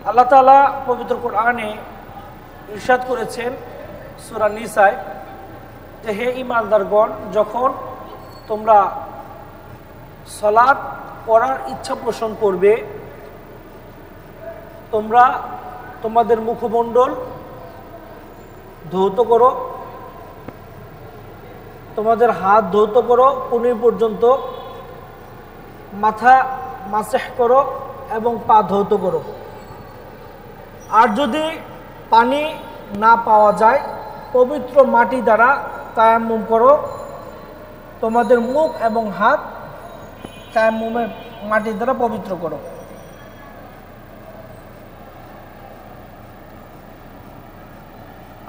আল্লাহ তাআলা পবিত্র কোরআনে ইরশাদ করেছেন সূরা নিসায় যে হে ঈমানদারগণ, যখন তোমরা সালাত পড়ার ইচ্ছা পোষণ করবে তোমরা তোমাদের মুখমণ্ডল ধৌত করো, তোমাদের হাত ধৌত করো কনুই পর্যন্ত, মাথা মাসেহ করো এবং পা ধৌত করো। আর যদি পানি না পাওয়া যায় পবিত্র মাটি দ্বারা তায়াম্মুম করো, তোমাদের মুখ এবং হাত তায়াম্মুমের মাটি দ্বারা পবিত্র করো।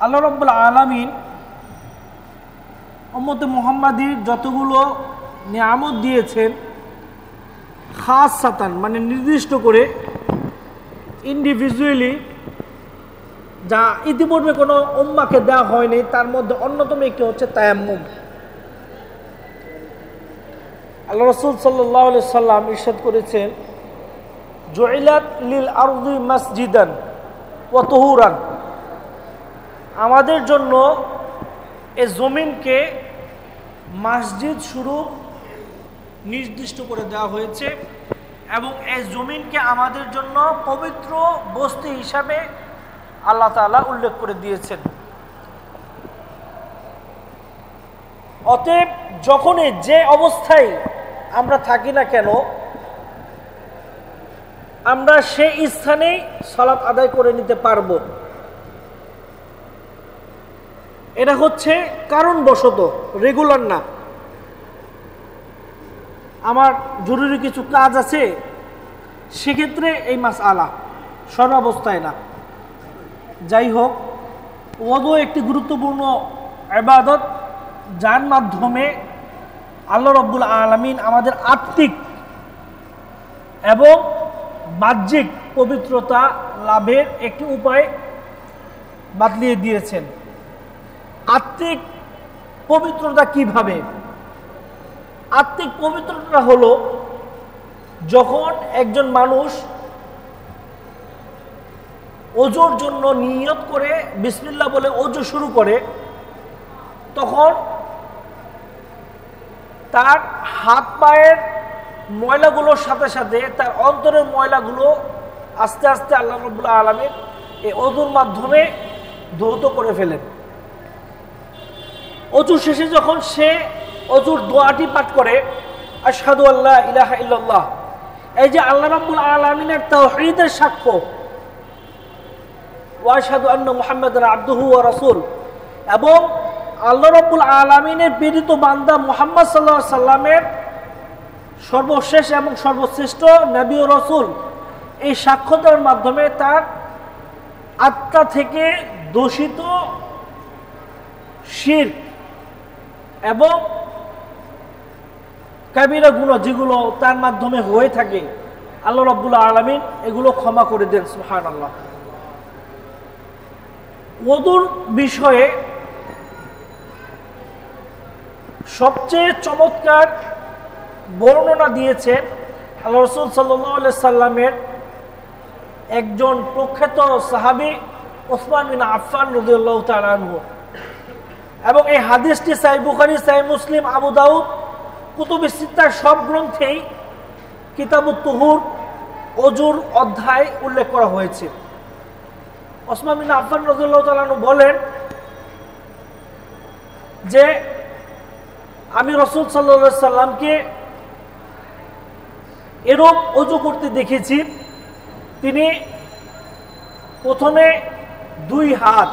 আল্লাহ রাব্বুল আলামিন উম্মতে মুহাম্মাদীর যতগুলো নিয়ামত দিয়েছেন খাসসাতান মানে নির্দিষ্ট করে ইন্ডিভিজুয়ালি, যা ইতিপূর্বে কোনো উম্মাকে দেওয়া হয়নি, তার মধ্যে অন্যতম একটি হচ্ছে তায়াম্মুম। আল্লাহ রাসূল সাল্লাল্লাহু আলাইহি সাল্লাম ইরশাদ করেছেন জুইলাত লিল আরদি মাসজিদান ওয়া তুহুরান, আমাদের জন্য এই জমিনকে মসজিদ স্বরূপ নির্দিষ্ট করে দেওয়া হয়েছে এবং এই জমিনকে আমাদের জন্য পবিত্র বস্তি হিসাবে আল্লাহ তাআলা উল্লেখ করে দিয়েছেন। অতএব যখনই যে অবস্থায় আমরা থাকি না কেন আমরা সেই স্থানেই সালাত আদায় করে নিতে পারবো। এটা হচ্ছে কারণবশত, রেগুলার না। আমার জরুরি কিছু কাজ আছে সেক্ষেত্রে এই মাসআলা, সর্বাবস্থায় না। যাই হোক, ওযু একটি গুরুত্বপূর্ণ ইবাদত যার মাধ্যমে আল্লাহ রাব্বুল আলামিন আমাদের আত্মিক এবং বাহ্যিক পবিত্রতা লাভের একটি উপায় বাতলিয়ে দিয়েছেন। আত্মিক পবিত্রতা কিভাবে? আত্মিক পবিত্রতা হলো যখন একজন মানুষ ওযুর জন্য নিয়ত করে বিসমিল্লাহ বলে ওযু শুরু করে, তখন তার হাত পায়ের ময়লাগুলোর সাথে সাথে তার অন্তরের ময়লাগুলো আস্তে আস্তে আল্লাহ রাব্বুল আলামিন এই ওযুর মাধ্যমে ধৌত করে ফেলেন। ওযু শেষে যখন সে ওযুর দোয়াটি পাঠ করে আশহাদু আল্লা ইলাহা ইল্লাল্লাহ, এই যে আল্লাহ রাব্বুল আলামিনের তাওহীদের সাক্ষ্য, ওয়া আশহাদু আন্না মুহাম্মাদান আবদুহু ওয়া রাসূল, এবং আল্লাহ রাব্বুল আলামিনের প্রেরিত বান্দা মুহাম্মদ সাল্লাল্লাহু আলাইহি সাল্লামের সর্বশেষ এবং সর্বশ্রেষ্ঠ নবী ও রাসূল, এই সাক্ষ্য দেওয়ার মাধ্যমে তার আত্মা থেকে দূষিত শিরক এবং কাবিরা গুনাহ যেগুলো তার মাধ্যমে হয়ে থাকে আল্লাহ রাব্বুল আলামিন এগুলো ক্ষমা করে দেন। সুবহানাল্লাহ। ওযুর বিষয়ে সবচেয়ে চমৎকার বর্ণনা দিয়েছেন আল্লাহ রাসূল সাল্লাল্লাহু আলাইহি সাল্লামের একজন প্রখ্যাত সাহাবী ওসমান বিন আফফান রাদিয়াল্লাহু তাআলা আনহু, এবং এই হাদিসটি সহিহ বুখারী, সহিহ মুসলিম, আবু দাউদ, কুতুবুস সিত্তার সব গ্রন্থেই কিতাবুত তুহুর ওযুর অধ্যায় উল্লেখ করা হয়েছে। ওসমান বিন আফফান রাদিয়াল্লাহু তাআলা আনহু বলেন যে আমি রাসূল সাল্লাল্লাহু আলাইহি সাল্লামকে এরকম ওযু করতে দেখেছি। তিনি প্রথমে দুই হাত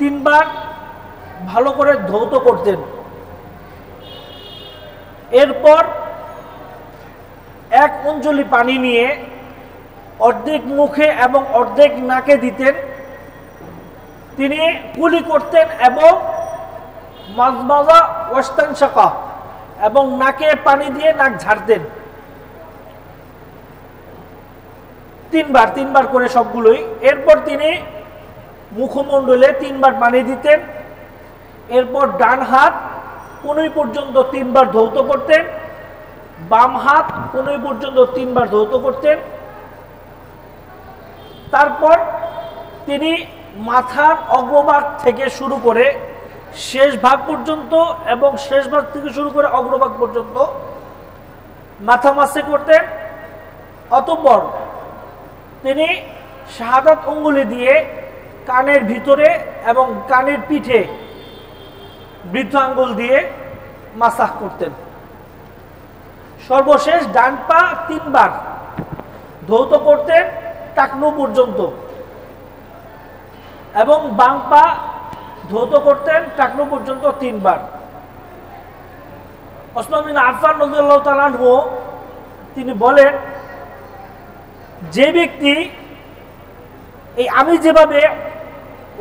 তিনবার ভালো করে ধৌত করতেন, এরপর এক অঞ্জলি পানি নিয়ে অর্ধেক মুখে এবং অর্ধেক নাকে দিতেন। তিনি কুলি করতেন এবং মাজমাজা ওয়াস্তানশাকা এবং নাকে পানি দিয়ে নাক ঝাড়তেন। তিনবার করে সবগুলোই। এরপর তিনি মুখমণ্ডলে তিনবার পানি দিতেন, এরপর ডান হাত কনুই পর্যন্ত তিনবার ধৌত করতেন, বাম হাত কনুই পর্যন্ত তিনবার ধৌত করতেন, তারপর তিনি মাথার অগ্রভাগ থেকে শুরু করে শেষ ভাগ পর্যন্ত এবং শেষ ভাগ থেকে শুরু করে অগ্রভাগ পর্যন্ত মাথা মাসে করতেন। অতঃপর তিনি শাহাদাত আঙ্গুলি দিয়ে কানের ভিতরে এবং কানের পিঠে বৃদ্ধ আঙ্গুল দিয়ে মাসাহ করতেন। সর্বশেষ ডান পা 3 বার ধৌত করতেন টাকনু পর্যন্ত এবং বাম পা ধৌত করতেন টাকনু পর্যন্ত 3 বার। ওসমান বিন আফফান রাদিয়াল্লাহু তাআলা আনহু তিনি বলেন, যে ব্যক্তি এই আমি যেভাবে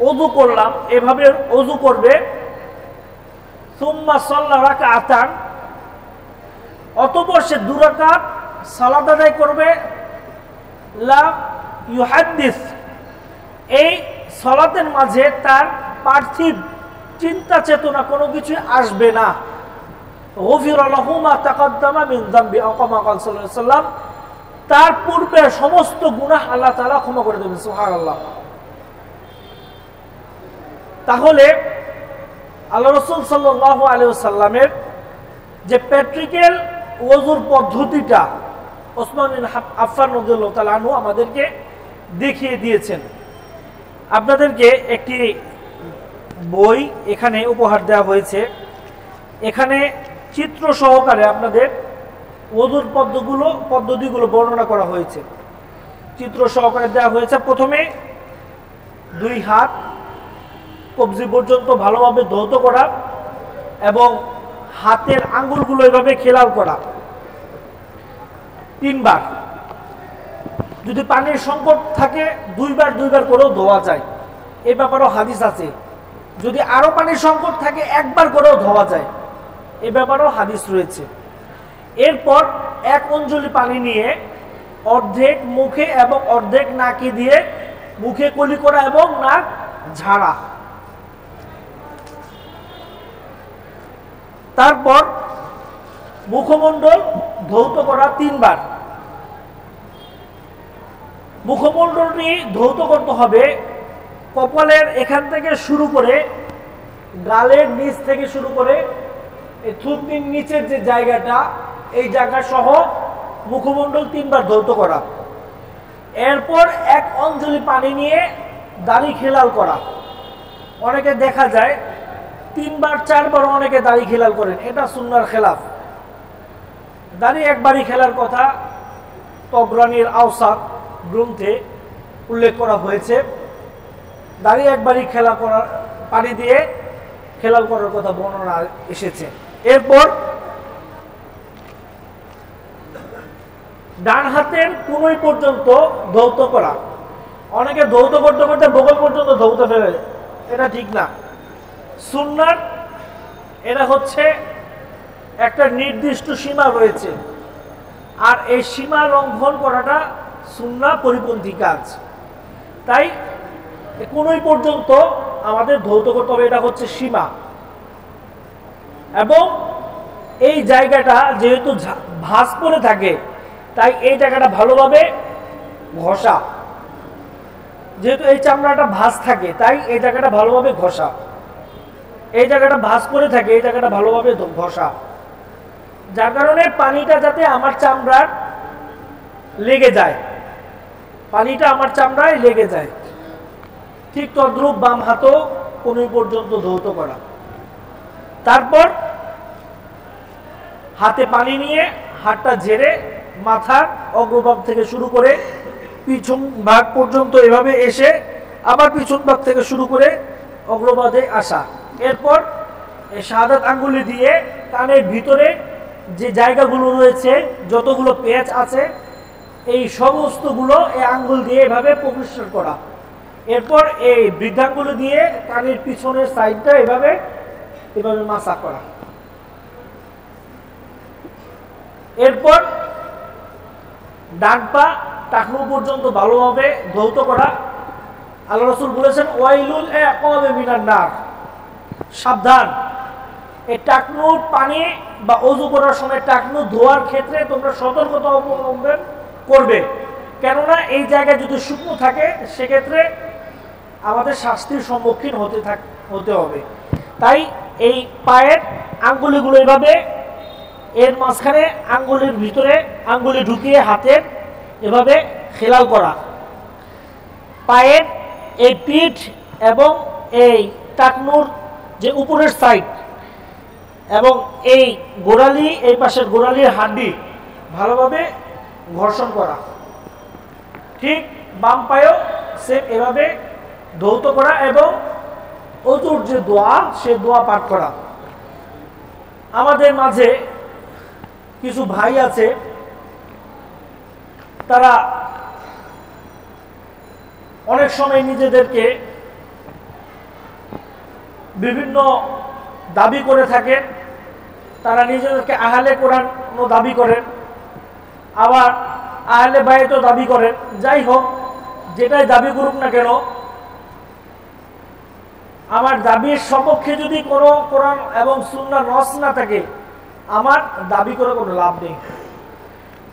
ওযু করলাম এভাবে ওযু করবে, সুম্মা সাল্লা রাকাতান, অতঃপর সে 2 রাকাত সালাত আদায় করবে, লা ইউহাদ্দিস, এই সালাতের মাঝে তার পার্থিব চিন্তা চেতনা কোনো কিছু আসবে না, গফিরা লাহু মা তাকাদ্দামা মিন যামবি আও কামা ক্বাল সাল্লাল্লাহু আলাইহি ওয়াসাল্লাম, তার পূর্বের সমস্ত গুনাহ আল্লাহ তাআলা ক্ষমা করে দেবেন। সুবহানাল্লাহ। তাহলে আল্লাহ রাসূল সাল্লাল্লাহু আলাইহি ওয়াসাল্লামের যে প্র্যাকটিক্যাল ওযুর পদ্ধতিটা ওসমান বিন আফফান রাদিয়াল্লাহু তাআলা আনহু আমাদেরকে দেখিয়ে দিয়েছেন। আপনাদেরকে একটি বই এখানে উপহার দেওয়া হয়েছে। এখানে চিত্র সহকারে আপনাদের ওযুর পদ্ধতিগুলো বর্ণনা করা হয়েছে, চিত্র সহকারে দেওয়া হয়েছে। প্রথমে 2 হাত কবজি পর্যন্ত ভালোভাবে ধৌত করা এবং হাতের আঙ্গুলগুলো এভাবে খেলাল করা 3 বার। যদি পানির সংকট থাকে 2 বার করেও ধোয়া যায়, এই ব্যাপারেও হাদিস আছে। যদি আরো পানির সংকট থাকে 1 বার করেও ধোয়া যায়, এই ব্যাপারেও হাদিস রয়েছে। এরপর 1 অঞ্জলি পানি নিয়ে অর্ধেক মুখে এবং অর্ধেক নাকে দিয়ে মুখে কুলি করা এবং নাক ঝাড়া। তারপর মুখমণ্ডল ধৌত করা 3 বার। মুখমণ্ডলটি ধৌত করতে হবে কপালের এখান থেকে শুরু করে গালের নিচ থেকে শুরু করে এই থুতনির নিচের যে জায়গাটা, এই জায়গা সহ মুখমণ্ডল 3 বার ধৌত করা। এরপর 1 অঞ্জলি পানি নিয়ে দাড়ি খেলাল করা। অনেকে দেখা যায় 3 বার 4 বার অনেকে দাড়ি খেলাল করেন, এটা সুন্নাহর খেলাফ। দাড়ি একবারই খেলার কথা তবরানির আওসাত গ্রন্থে উল্লেখ করা হয়েছে। দাড়ি একবারই খেলা করার পানি দিয়ে খেলাল করার কথা বর্ণনা এসেছে। এরপর ডান হাতের কনুই পর্যন্ত ধৌত করা। অনেকে ধৌত করতে করতে বগল পর্যন্ত ধৌত ফেলে, এটা ঠিক না। সুন্নাহ এটা হচ্ছে একটা নির্দিষ্ট সীমা রয়েছে, আর এই সীমা লঙ্ঘন করাটা সুন্নাহ পরিপন্থী কাজ। তাই কনুই পর্যন্ত আমাদের ধৌত করতে হবে, এটা হচ্ছে সীমা। এবং এই জায়গাটা যেহেতু ভাঁজ পড়ে থাকে, তাই এই জায়গাটা ভালোভাবে ঘষা। যেহেতু এই চামড়াটা ভাঁজ থাকে, তাই এই জায়গাটা ভালোভাবে ঘষা। এই জায়গাটা ভাঁজ করে থাকে, এই জায়গাটা ভালোভাবে ঘষা, যার কারণে পানিটা যাতে আমার চামড়ার লেগে যায়, পানিটা আমার চামড়ায় লেগে যায়। ঠিক তদ্রূপ বাম হাতও কনুই পর্যন্ত ধৌত করা। তারপর হাতে পানি নিয়ে হাতটা ঝেড়ে মাথার অগ্রভাগ থেকে শুরু করে পিছন ভাগ পর্যন্ত এভাবে এসে আবার পিছন ভাগ থেকে শুরু করে অগ্রভাগে আসা। এরপর এই শাহাদাত আঙ্গুলি দিয়ে কানের ভিতরে যে জায়গাগুলো রয়েছে, যতগুলো পেঁচ আছে, এই সমস্তগুলো এই আঙ্গুল দিয়ে এভাবে পরিষ্কার করা। এরপর এই বৃদ্ধাঙ্গুলি দিয়ে কানের পিছনের সাইডটা এভাবে এভাবে মাসাজ করা। এরপর ডান পা টাকনু পর্যন্ত ভালোভাবে ধৌত করা। আল্লাহ রাসূল বলেছেন, ওয়াইলুল আকাবে মিনান নার, সাবধান, এই টাকনুর পানি বা ওযু করার সময় টাকনু ধোয়ার ক্ষেত্রে তোমরা সতর্কতা অবলম্বন করবে, কেননা এই জায়গায় যদি শুকনো থাকে সেক্ষেত্রে আমাদের শাস্তির সম্মুখীন হতে হবে। তাই এই পায়ের আঙ্গুলিগুলো এভাবে এর মাঝখানে আঙ্গুলির ভিতরে আঙ্গুলি ঢুকিয়ে হাতের এভাবে খেলাল করা, পায়ের এই পিঠ এবং এই টাকনুর যে উপরের সাইড এবং এই গোড়ালি, এই পাশের গোড়ালির হাড্ডি ভালোভাবে ঘর্ষণ করা। ঠিক বাম পায়েও সেম এভাবে ধৌত করা এবং অজুর যে দোয়া সে দোয়া পাঠ করা। আমাদের মাঝে কিছু ভাই আছে, তারা অনেক সময় নিজেদেরকে বিভিন্ন দাবি করে থাকেন। তারা নিজেদেরকে আহলে কোরআন দাবি করেন, আবার আহলে বাইতও দাবি করেন। যাই হোক, যেটাই দাবি করুক না কেন, আমার দাবির সপক্ষে যদি কোনো কোরআন এবং সুন্নাহ নস না থাকে, আমার দাবি করে কোনো লাভ নেই।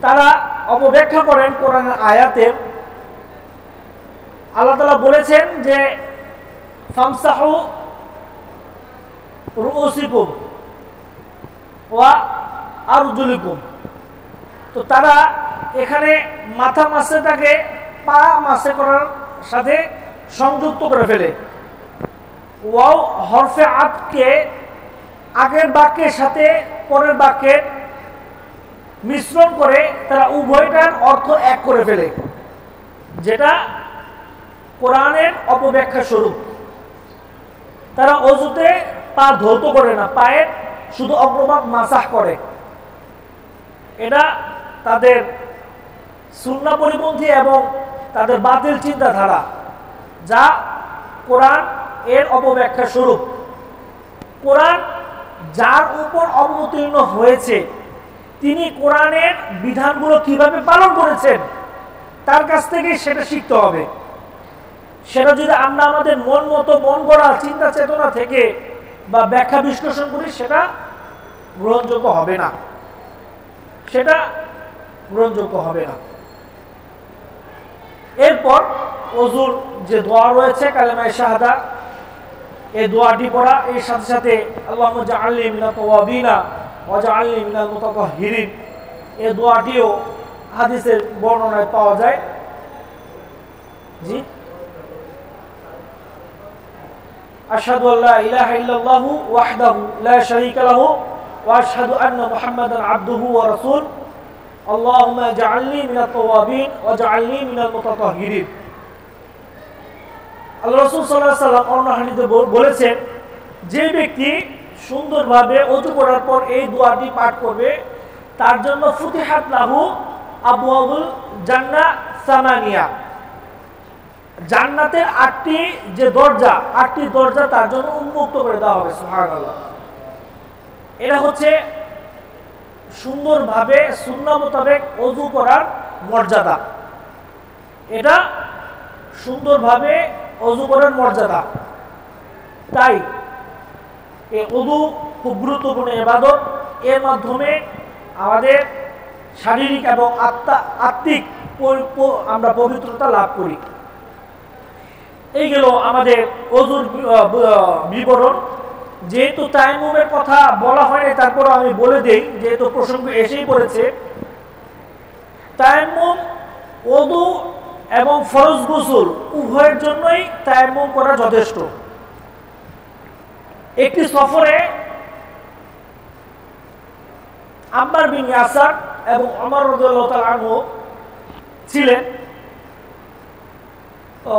তারা অপব্যাখ্যা করেন কোরআনের আয়াতে। আল্লাহ তাআলা বলেছেন যে ফামসাহু রুউসিকুম ওয়া আরজুলিকুম। তো তারা এখানে মাথা মাসেটাকে পা মাসে করার সাথে সংযুক্ত করে ফেলে। ওয়াও হরফে আতকে আগের বাক্যের সাথে পরের বাক্যের মিশ্রণ করে তারা উভয়টার অর্থ এক করে ফেলে, যেটা কোরআনের অপব্যাখ্যা স্বরূপ। তারা অজুতে পা ধৌত করে না, পায়ের শুধু অগ্রভাগ মাসাহ করে। এটা তাদের সুন্নাহ পরিপন্থী এবং তাদের বাতিল চিন্তাধারা, যা কোরআন এর অপব্যাখ্যা স্বরূপ। কোরআন যার উপর অবতীর্ণ হয়েছে তিনি কোরআনের বিধানগুলো কিভাবে পালন করেছেন তার কাছ থেকে সেটা শিখতে হবে। সেটা যদি আমরা আমাদের মন মতো মন গড়া চিন্তা চেতনা থেকে বা ব্যাখ্যা বিশ্লেষণ করি, সেটা গ্রহণযোগ্য হবে না, সেটা গ্রহণযোগ্য হবে না। এরপর ওযুর যে দোয়া রয়েছে কালেমায়ে শাহাদা, এই দোয়াটি পড়া, এর সাথে সাথে আল্লাহুম্মা জাআলনি মিনাত তাওয়াবিনা ওয়া জাআলনি মিনাল মুতাতাহহিরিন, এই দোয়াটিও হাদিসের বর্ণনায় পাওয়া যায়। জি, আশহাদু আল্লা ইলাহা ইল্লাল্লাহু ওয়াহদাহু লা শারীকা লাহু ওয়া আশহাদু আন্না মুহাম্মাদান আবদুহু ওয়া রাসূলুহু আল্লাহুম্মা জাআলনি মিনাত তাওয়াবিন ওয়া জাআলনি মিনাল মুতাতাহহিরিন। আল্লাহ রাসূল সাল্লাল্লাহু আলাইহি ওয়াসাল্লাম অন্য হাদিসে বলেছেন, যে ব্যক্তি সুন্দরভাবে ওযু করার পর এই দোয়াটি পাঠ করবে তার জন্য ফুতিহাত লাহু আবওয়াবুল জান্নাহ সামানিয়া, জান্নাতের 8টি যে দরজা, 8টি দরজা তার জন্য উন্মুক্ত করে দেওয়া হবে। সুবহানাল্লাহ। এটা হচ্ছে সুন্দরভাবে সুন্নাহ মোতাবেক ওযু করার মর্যাদা। এটা সুন্দরভাবে ওযু করার মর্যাদা। তাই এই ওযু খুব গুরুত্বপূর্ণ ইবাদত। এর মাধ্যমে আমাদের শারীরিক এবং আত্মিক আমরা পবিত্রতা লাভ করি। এই গেল আমাদের ওযুর বিবরণ। যেহেতু তায়াম্মুমের কথা বলা হয়নি, তারপরও আমি বলে দেই, যেহেতু প্রসঙ্গ এসেই পড়েছে। তায়াম্মুম, ওযু এবং ফরজ গোসল উভয়ের জন্যই তায়াম্মুম করা যথেষ্ট। একটি সফরে আম্মার বিন ইয়াসার এবং ওমর রাদিয়াল্লাহু তাআলা আনহু ছিলেন। তো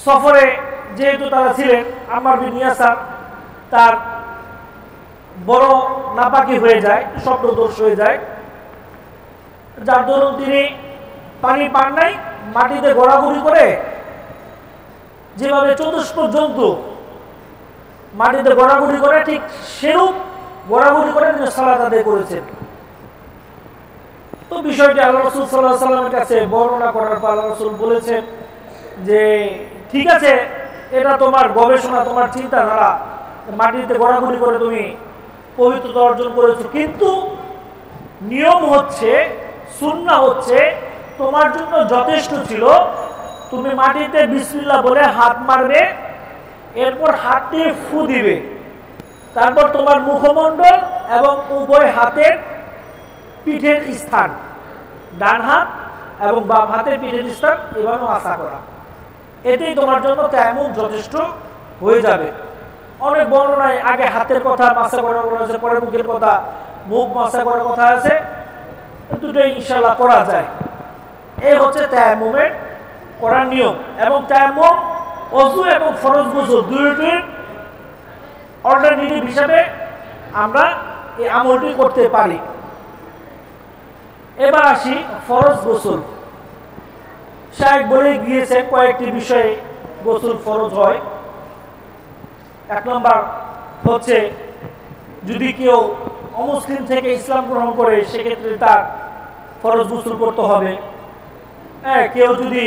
সফরে যেহেতু তারা ছিলেন, আম্মার বিন ইয়াসার তার বড় নাপাকি হয়ে যায়, শব্দদোষ হয়ে যায়, যার দরুন তিনি পানি পান নাই, মাটিতে ঘোরাঘুরি করে, যেভাবে চতুষ্প জন্তু মাটিতে ঘোরাঘুরি করে ঠিক সেরূপ ঘোরাঘুরি করে তিনি সালাত আদায় করেছেন। তো বিষয়টি আল্লাহ রাসূল সাল্লাল্লাহু আলাইহি ওয়াসাল্লামের কাছে বর্ণনা করার পর আল্লাহ রাসূল বলেছেন যে ঠিক আছে, এটা তোমার গবেষণা, তোমার চিন্তাধারা, মাটিতে ঘোরাঘুরি করে তুমি পবিত্রতা অর্জন করেছো, কিন্তু নিয়ম হচ্ছে, সুন্নাহ হচ্ছে তোমার জন্য যথেষ্ট ছিল তুমি মাটিতে বিসমিল্লাহ বলে হাত মারবে, এরপর হাত দিয়ে ফু দিবে, তারপর তোমার মুখমণ্ডল এবং উভয় হাতের পিঠের স্থান, ডান হাত এবং বাম হাতের পিঠের স্থান এভাবে মাসা করা, এতেই তোমার জন্য তায়াম্মুম যথেষ্ট হয়ে যাবে। অনেক বর্ণনায় আগে হাতের কথা মাসা করার কথা আছে, পরে মুখের কথা, মুখ মাসা করার কথা আছে, দুটোই ইনশাআল্লাহ করা যায়। এই হচ্ছে তায়াম্মুমের করার নিয়ম। এবং তায়াম্মুম ওযু এবং ফরজ গোসল দুটোর অল্টারনেটিভ হিসাবে আমরা এই আমলটি করতে পারি। এবার আসি ফরজ গোসল। শায়েখ বলে গিয়েছেন কয়েকটি বিষয়ে গোসল ফরজ হয়। এক নম্বর হচ্ছে যদি কেউ অমুসলিম থেকে ইসলাম গ্রহণ করে সেক্ষেত্রে তার ফরজ গোসল করতে হবে। হ্যাঁ, কেউ যদি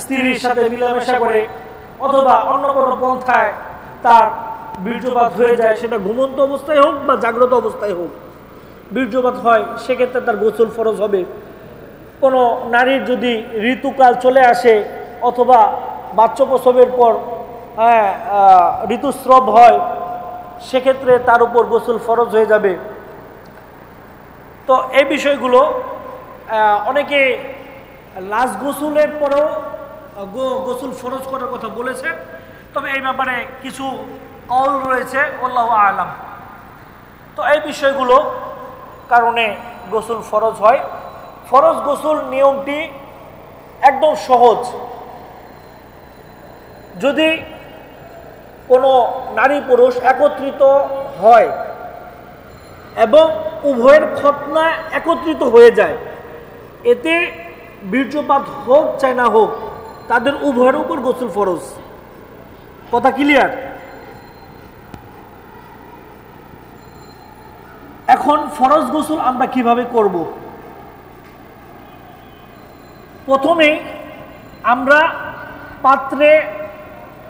স্ত্রীর সাথে মিলামেশা করে অথবা অন্য কোনো পন্থায় তার বীর্যপাত হয়ে যায়, সেটা ঘুমন্ত অবস্থায় হোক বা জাগ্রত অবস্থায় হোক, বীর্যপাত হয় সেক্ষেত্রে তার গোসল ফরজ হবে। কোনো নারীর যদি ঋতুকাল চলে আসে অথবা বাচ্চা প্রসবের পর ঋতুস্রাব হয় সেক্ষেত্রে তার উপর গোসল ফরজ হয়ে যাবে। তো এই বিষয়গুলো অনেকে লাশ গোসলের পরেও গোসল ফরজ করার কথা বলেছে, তবে এই ব্যাপারে কিছু কওল রয়েছে, আল্লাহু আ'লাম। তো এই বিষয়গুলো কারণে গোসল ফরজ হয়। ফরজ গোসল নিয়মটি একদম সহজ। যদি কোনো নারী পুরুষ একত্রিত হয় এবং উভয়ের খতনা একত্রিত হয়ে যায়, এতে বীর্যপাত হোক চাই না হোক তাদের উভয়ের উপর গোসল ফরজ। কথা ক্লিয়ার? এখন ফরজ গোসল আমরা কিভাবে করব? প্রথমে আমরা পাত্রে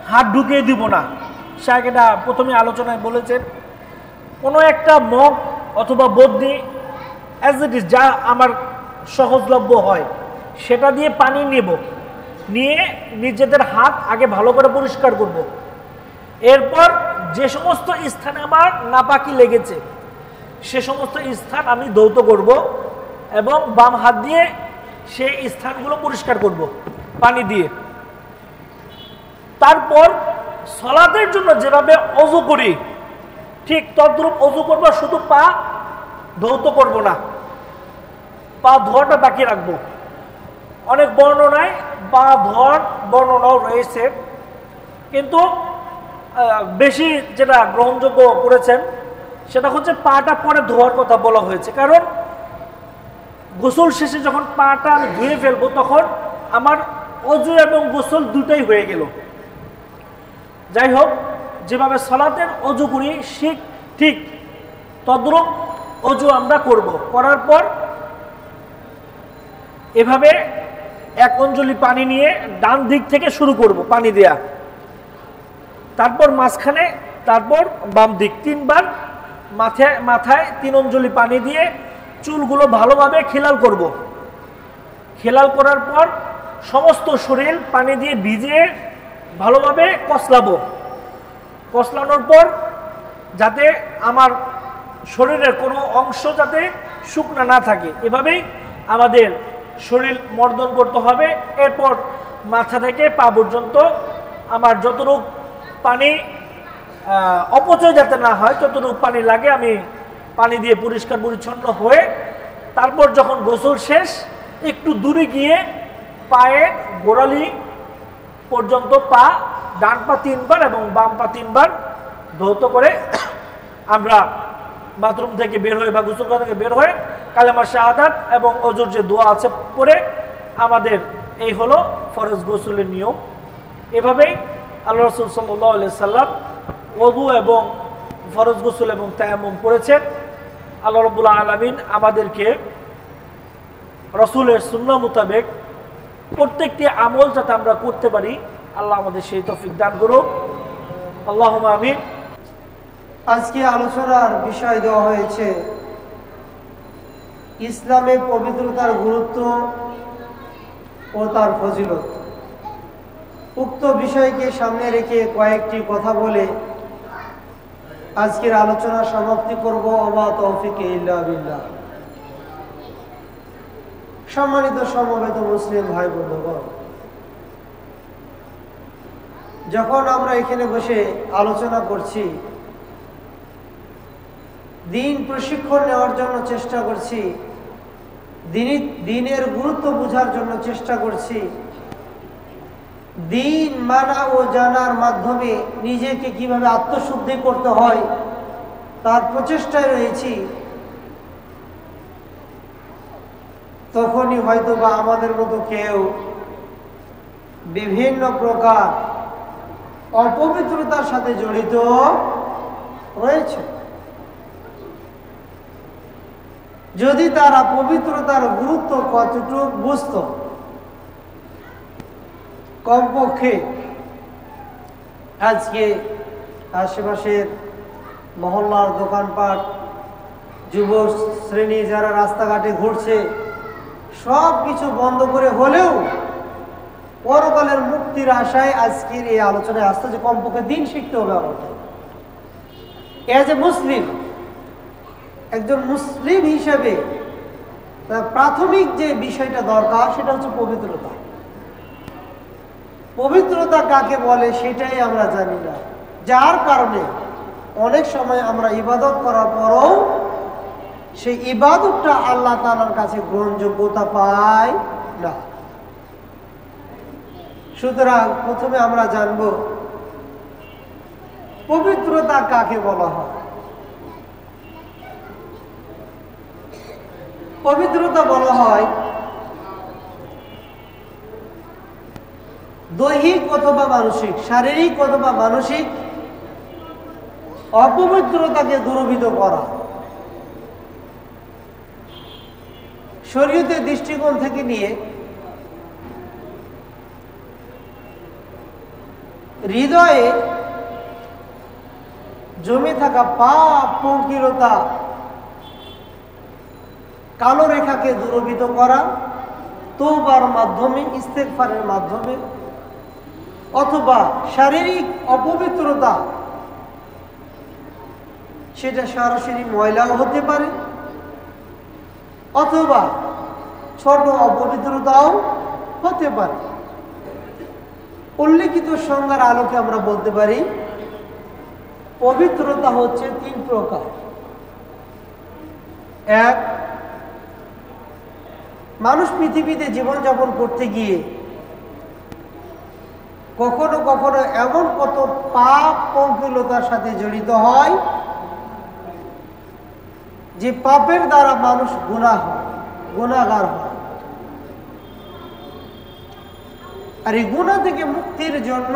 হাত ঢুকিয়ে দিব না। শায়েখ এটা প্রথমে আলোচনায় বলেছেন, কোনো একটা মগ অথবা বদ্নি অ্যাজ ইট ইজ যা আমার সহজলভ্য হয় সেটা দিয়ে পানি নেব, নিয়ে নিজেদের হাত আগে ভালো করে পরিষ্কার করব। এরপর যে সমস্ত স্থানে আমার নাপাকি লেগেছে সে সমস্ত স্থান আমি ধৌত করব এবং বাম হাত দিয়ে সেই স্থানগুলো পরিষ্কার করব পানি দিয়ে। তারপর সালাতের জন্য যেভাবে ওযু করি ঠিক তদ্রূপ ওযু করব, শুধু পা ধৌত করব না, পা ধোয়াটা বাকি রাখবো। অনেক বর্ণনায় পা ধোয়ার বর্ণনাও রয়েছে, কিন্তু বেশি যেটা গ্রহণযোগ্য করেছেন সেটা হচ্ছে পাটা পরে ধোয়ার কথা বলা হয়েছে। কারণ গোসল শেষে যখন পাটা আমি ধুয়ে ফেলবো তখন আমার ওযু এবং গোসল দুটাই হয়ে গেল। যাই হোক, যেভাবে সালাতের ওযু করি ঠিক তদ্রূপ ওযু আমরা করব। করার পর এভাবে এক অঞ্জলি পানি নিয়ে ডান দিক থেকে শুরু করব পানি দেয়া, তারপর মাঝখানে, তারপর বাম দিক, তিনবার মাথায় 3 অঞ্জলি পানি দিয়ে চুলগুলো ভালোভাবে খিলাল করব। খিলাল করার পর সমস্ত শরীর পানি দিয়ে ভিজিয়ে ভালোভাবে কসলাবো। কসলানোর পর যাতে আমার শরীরের কোনো অংশ যাতে শুকনা না থাকে, এভাবেই আমাদের শরীর মর্দন করতে হবে। এরপর মাথা থেকে পা পর্যন্ত আমার যতটুকু পানি অপচয় যাতে না হয়, যতটুকু পানি লাগে আমি পানি দিয়ে পরিষ্কার পরিচ্ছন্ন হয়ে তারপর যখন গোসল শেষ একটু দূরে গিয়ে পায়ে গোড়ালি পর্যন্ত পা, ডান পা 3 বার এবং বাম পা 3 বার ধৌত করে আমরা বাথরুম থেকে বের হয়ে বা গোসলখানা থেকে বের হয়ে কালেমা শাহাদাত এবং ওযুর যে দোয়া আছে পড়ে আমাদের এই হলো ফরজ গোসলের নিয়ম। এভাবেই আল্লাহ রাসূল সাল্লাল্লাহু আলাইহি সাল্লাম ওযু এবং ফরজ গোসল এবং তায়াম্মুম করেছেন। আল্লাহ রাব্বুল আলামিন আমাদেরকে রাসূলের সুন্নাহ মোতাবেক প্রত্যেকটি আমল যাতে আমরা করতে পারি, আল্লাহ আমাদের সেই তৌফিক দান করুন। আল্লাহুম্মা আমিন। আজকে আলোচনার বিষয় দেওয়া হয়েছে ইসলামে পবিত্রতার গুরুত্ব ও তার ফজিলত, উক্ত বিষয়কে সামনে রেখে কয়েকটি কথা বলে আজকের আলোচনা সমাপ্তি করব। ওয়া তৌফিক ইল্লা বিল্লাহ। সম্মানিত সমবেত মুসলিম ভাই বন্ধুগণ, যখন আমরা এখানে বসে আলোচনা করছি, দিন প্রশিক্ষণ নেওয়ার জন্য চেষ্টা করছি, দিনের গুরুত্ব বোঝার জন্য চেষ্টা করছি, দিন মানা ও জানার মাধ্যমে নিজেকে কিভাবে আত্মশুদ্ধি করতে হয় তার প্রচেষ্টায় রয়েছি, তখনই হয়তো বা আমাদের মতো কেউ বিভিন্ন প্রকার অপবিত্রতার সাথে জড়িত রয়েছে। যদি তারা পবিত্রতার গুরুত্ব কতটুকু বুঝত, কমপক্ষে আজকে আশেপাশের মহল্লার দোকানপাট, যুব শ্রেণী যারা রাস্তাঘাটে ঘুরছে, সব কিছু বন্ধ করে হলেও পরকালের মুক্তির আশায় আজকের এই আলোচনায় আসতে, যে কমপক্ষে দিন শিখতে হবে আমাকে। এজ এ মুসলিম, একজন মুসলিম হিসেবে প্রাথমিক যে বিষয়টা দরকার সেটা হচ্ছে পবিত্রতা। পবিত্রতা কাকে বলে সেটাই আমরা জানি না, যার কারণে অনেক সময় আমরা ইবাদত করার পরও সেই ইবাদতটা আল্লাহ তাআলার কাছে গ্রহণযোগ্যতা পায় না। সুতরাং প্রথমে আমরা জানব পবিত্রতা কাকে বলা হয়। পবিত্রতা বলা হয় দৈহিক অথবা মানসিক, শারীরিক অথবা মানসিক অপবিত্রতাকে দূরীভূত করা। শরীয়তের দৃষ্টিকোণ থেকে নিয়ে হৃদয়ে জমে থাকা পাপ, পঙ্কিলতা, কালো রেখাকে দূরীভূত করা তওবার মাধ্যমে, ইস্তেগফারের মাধ্যমে, অথবা শারীরিক অপবিত্রতা, সেটা সরাসরি ময়লাও হতে পারে, অথবা ছোট অপবিত্রতাও হতে পারে। উল্লেখিত সংজ্ঞার আলোকে আমরা বলতে পারি পবিত্রতা হচ্ছে তিন প্রকার। এক, মানুষ পৃথিবীতে জীবনযাপন করতে গিয়ে কখনো কখনো এমন কত পাপ পঙ্কিলতার সাথে জড়িত হয় যে পাপের দ্বারা মানুষ গুনাহগার হয়। আর এই গুনাহ থেকে মুক্তির জন্য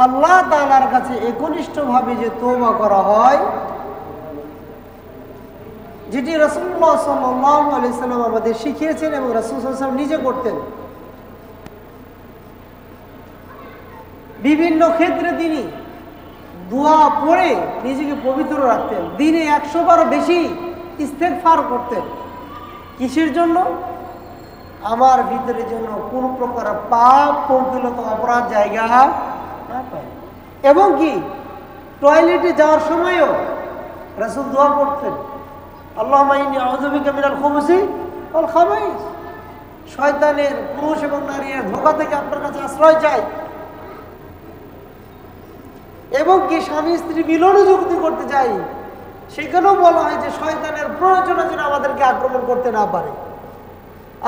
আল্লাহ তাআলার কাছে একনিষ্ঠভাবে যে তওবা করা হয়, যেটি রাসূলুল্লাহ সাল্লাল্লাহু আলাইহি সাল্লাম আমাদের শিখিয়েছেন এবং রাসূল সাল্লাল্লাহু আলাইহি ওয়াসাল্লাম নিজে করতেন। বিভিন্ন ক্ষেত্রে তিনি দোয়া পড়ে নিজেকে পবিত্র রাখতেন। দিনে 100 বারও বেশি ইস্তেগফার করতেন। কিসের জন্য? আমার ভিতরে যেন কোন প্রকার পাপ, পঙ্কিলতা, অপরাধ জায়গা না পায়। এবং কি টয়লেটে যাওয়ার সময়ও রাসূল দোয়া করতেন, আল্লাহুম্মা ইন্নী আউযু বিকা মিনাল খুবুসি ওয়াল খাবাইস। শয়তানের, পুরুষ এবং নারীর ধোঁকা থেকে আপনার কাছে আশ্রয় চাই। এবং কি স্বামী স্ত্রী মিলনও যুক্তি করতে চাই, সেখানেও বলা হয় যে শয়তানের প্রয়োজনে যেন আমাদেরকে আক্রমণ করতে না পারে।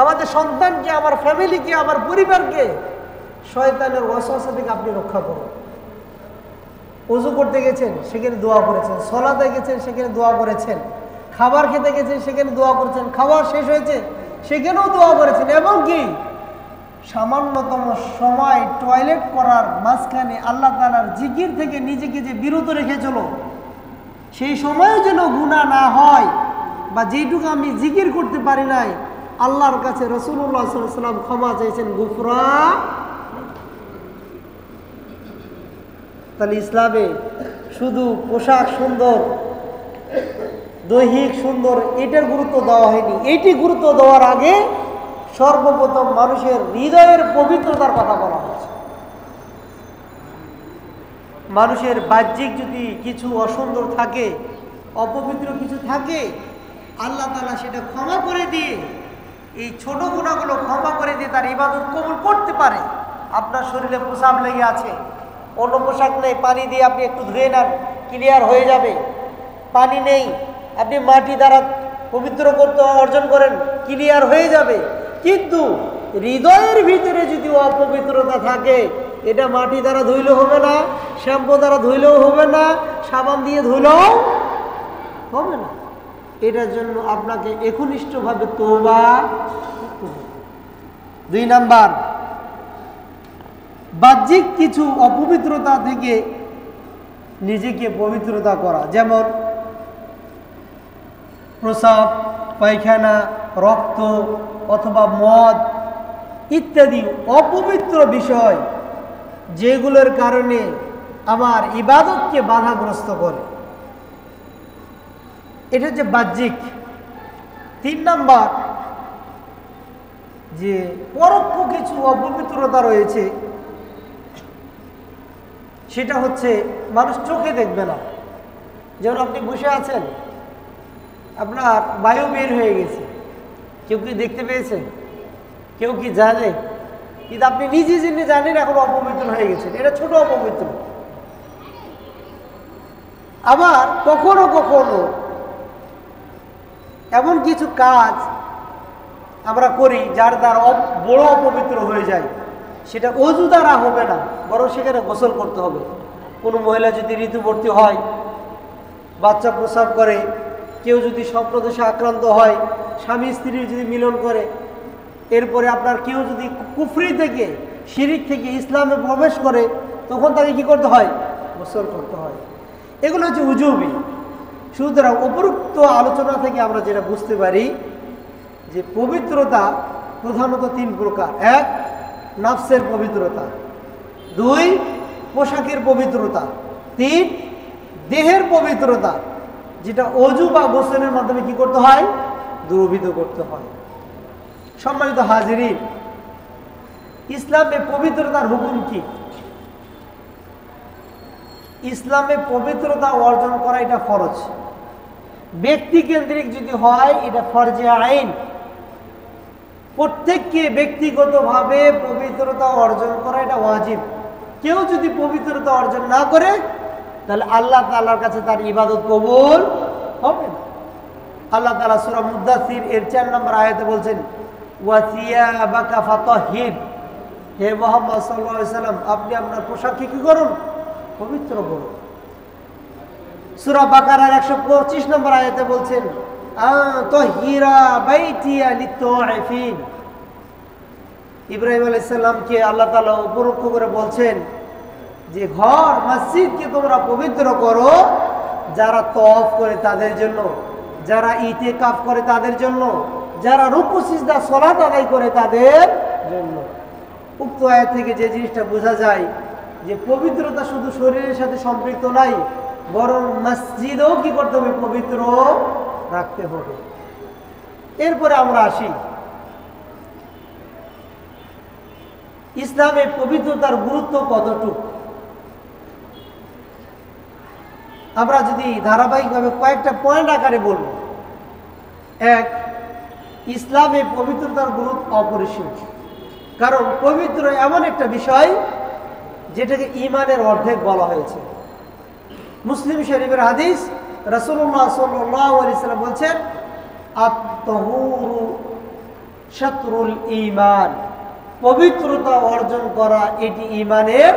আমাদের সন্তানকে, আমার ফ্যামিলিকে, আমার পরিবারকে শয়তানের ওয়াসওয়াসা থেকে আপনি রক্ষা করুন। ওযু করতে গেছেন, সেখানে দোয়া করেছেন। সালাতে গেছেন, সেখানে দোয়া করেছেন। খাবার খেতে গেছেন, সেখানে দোয়া করেছেন। খাবার শেষ হয়েছে, সেখানেও দোয়া করেছেন। এবং কি সামান্যতম সময় টয়লেট করার মাঝখানে আল্লাহ তাআলার জিকির থেকে নিজেকে যে বিরত রেখেছিল, সেই সময়ও যেন গুনাহ না হয়, বা যেটুকু আমি জিকির করতে পারি নাই, আল্লাহর কাছে রাসূলুল্লাহ সাল্লাল্লাহু আলাইহি ওয়াসাল্লাম ক্ষমা চাইছেন, গুফরান। তাহলে ইসলামে শুধু পোশাক সুন্দর, দৈহিক সুন্দর, এটার গুরুত্ব দেওয়া হয়নি। এইটি গুরুত্ব দেওয়ার আগে সর্বপ্রথম মানুষের হৃদয়ের পবিত্রতার কথা বলা হয়েছে। মানুষের বাহ্যিক যদি কিছু অসুন্দর থাকে, অপবিত্র কিছু থাকে, আল্লাহ তাআলা সেটা ক্ষমা করে দিয়ে, এই ছোট গুনাহগুলো ক্ষমা করে দিয়ে তার ইবাদত কবুল করতে পারে। আপনার শরীরে প্রসাব লেগে আছে, অন্য পোশাক নেই, পানি দিয়ে আপনি একটু ধুয়ে নেন, ক্লিয়ার হয়ে যাবে। পানি নেই, আপনি মাটি দ্বারা পবিত্র করতে অর্জন করেন, ক্লিয়ার হয়ে যাবে। কিন্তু হৃদয়ের ভিতরে যদি অপবিত্রতা থাকে, এটা মাটি দ্বারা ধুইলেও হবে না, শ্যাম্পু দ্বারা ধুইলেও হবে না, সাবান দিয়ে ধুইলেও হবে না। এটার জন্য আপনাকে একনিষ্ঠভাবে তওবা করতে হবে। 2 নাম্বার, বাহ্যিক কিছু অপবিত্রতা থেকে নিজেকে পবিত্রতা করা, যেমন প্রসাব, পায়খানা, রক্ত অথবা মদ ইত্যাদি অপবিত্র বিষয়, যেগুলোর কারণে আমার ইবাদতকে বাধাগ্রস্ত করে। এটা হচ্ছে বাহ্যিক। 3 নাম্বার, যে পরোক্ষ কিছু অপবিত্রতা রয়েছে, সেটা হচ্ছে মানুষ চোখে দেখবে না। যেমন আপনি বসে আছেন, আপনার বায়ু বের হয়ে গেছে, কেউ কি দেখতে পেয়েছেন? কেউ কি জানে? কিন্তু আপনি নিজে জেনে জানেন এখন অপবিত্র হয়ে গেছেন, এটা ছোট অপবিত্র। আবার কখনো কখনো এমন কিছু কাজ আমরা করি যার দ্বারা বড় অপবিত্র হয়ে যায়, সেটা অজু দ্বারা হবে না, বরং সেখানে গোসল করতে হবে। কোনো মহিলা যদি ঋতুবর্তী হয়, বাচ্চা প্রসব করে, কেউ যদি স্বপ্নদোষে আক্রান্ত হয়, স্বামী স্ত্রীর যদি মিলন করে, এরপরে আপনার কেউ যদি কুফরি থেকে, শিরিক থেকে ইসলামে প্রবেশ করে, তখন তাকে কি করতে হয়? গোসল করতে হয়। এগুলো হচ্ছে উজুবি। সুতরাং উপরোক্ত আলোচনা থেকে আমরা যেটা বুঝতে পারি যে পবিত্রতা প্রধানত 3 প্রকার। 1, নফসের পবিত্রতা। 2, পোশাকের পবিত্রতা। 3, দেহের পবিত্রতা, যেটা অজু বা গোসলের মাধ্যমে কি করতে হয়? দূরীভূত করতে হয়। সম্মানিত হাজিরিন, ইসলামে পবিত্রতার হুকুম কি? ইসলামে পবিত্রতা অর্জন করা এটা ফরজ। ব্যক্তি কেন্দ্রিক যদি হয়, এটা ফরজে আইন। প্রত্যেককে ব্যক্তিগতভাবে পবিত্রতা অর্জন করা এটা ওয়াজিব। কেউ যদি পবিত্রতা অর্জন না করে, তাহলে আল্লাহ তাআলার কাছে তার ইবাদত কবুল হবে না। আল্লাহ তাআলা সূরা মুদ্দাসির এর 4 নম্বর আয়াতে বলছেন, ওয়াসিয়াবাকা ফাতাহির, হে মুহাম্মদ সাল্লাল্লাহু আলাইহি সাল্লাম, আপনি আপনার পোশাককে কি করুন? পবিত্র করুন। সূরা বাকারার 125 নম্বর আয়াতে বলছেন, তাহিরা বাইতিয়া লিত-তাওয়াফিন। ইব্রাহিম আলাইহিস সালামকে আল্লাহ তাআলা উপরোক্ত করে বলছেন যে ঘর, মসজিদকে তোমরা পবিত্র করো যারা তওয়াফ করে তাদের জন্য, যারা ইতিকাফ করে তাদের জন্য, যারা রুকু সিজদা সালাত আদায় করে তাদের জন্য। উক্ত আয়াত থেকে যে জিনিসটা বোঝা যায় যে পবিত্রতা শুধু শরীরের সাথে সম্পৃক্ত নাই, বরং মসজিদও কি করতে হবে? পবিত্র রাখতে হবে। এরপরে আমরা আসি ইসলামে পবিত্রতার গুরুত্ব কতটুকু। আমরা যদি ধারাবাহিকভাবে কয়েকটা পয়েন্ট আকারে বলব। 1, ইসলামে পবিত্রতার গুরুত্ব অপরিসীম। কারণ পবিত্র এমন একটা বিষয় যেটাকে ঈমানের অর্ধেক বলা হয়েছে। মুসলিম শরীফের হাদিস, রাসূলুল্লাহ সাল্লাল্লাহু আলাইহি ওয়াসাল্লাম বলছেন, আত-তাহুরু শাতরুল ঈমান, পবিত্রতা অর্জন করা এটি ঈমানের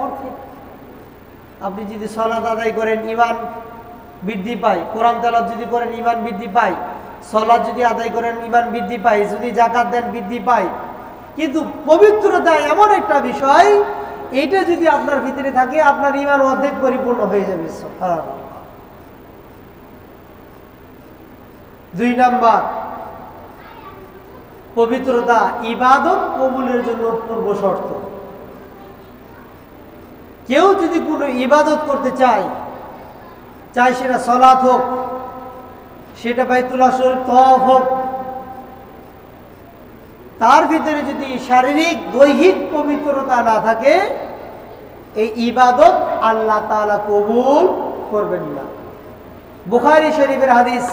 অর্ধেক। আপনি যদি সালাত আদায় করেন, ঈমান বৃদ্ধি পায়। কোরআন তেলাওয়াত যদি করেন, ঈমান বৃদ্ধি পায়। সালাত যদি আদায় করেন, ঈমান বৃদ্ধি পায়। যদি যাকাত দেন, বৃদ্ধি পায়। কিন্তু পবিত্রতা এমন একটা বিষয়, এইটা যদি আপনার ভিতরে থাকে, আপনার ঈমান অর্ধেক পরিপূর্ণ হয়ে যাবে। সুবহানাল্লাহ। 2 নাম্বার, পবিত্রতা ইবাদত কবুলের জন্য পূর্ব শর্ত। কেউ যদি কোনো ইবাদত করতে চায়, চাই সেটা সালাত হোক, সেটা বাইতুল্লাহ শরীফ তওয়াফ হোক, তার ভিতরে যদি শারীরিক দৈহিক পবিত্রতা না থাকে, এই ইবাদত আল্লাহ তাআলা কবুল করবেন না। বুখারী শরীফের হাদিস,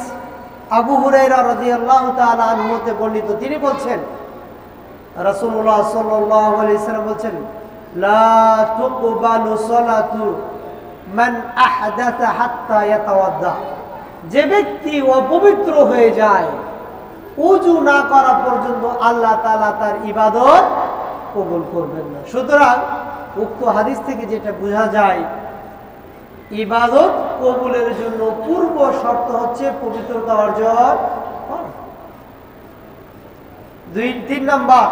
আবু হুরায়রা রাদিয়াল্লাহু তাআলা আনহু হতে বর্ণিত, তিনি বলছেন রাসূলুল্লাহ সাল্লাল্লাহু আলাইহি ওয়াসাল্লাম বলছেন, লা তুকবালু সালাতু মান আহদাথা হাত্তা ইয়াতাওয়াদ্দা। যে ব্যক্তি অপবিত্র হয়ে যায় ওযু না করা পর্যন্ত আল্লাহ তাআলা তার ইবাদত কবুল করবেন না। সুতরাং উক্ত হাদিস থেকে যেটা বোঝা যায়, ইবাদত কবুলের জন্য পূর্ব শর্ত হচ্ছে পবিত্রতা অর্জন করা। 3 নাম্বার,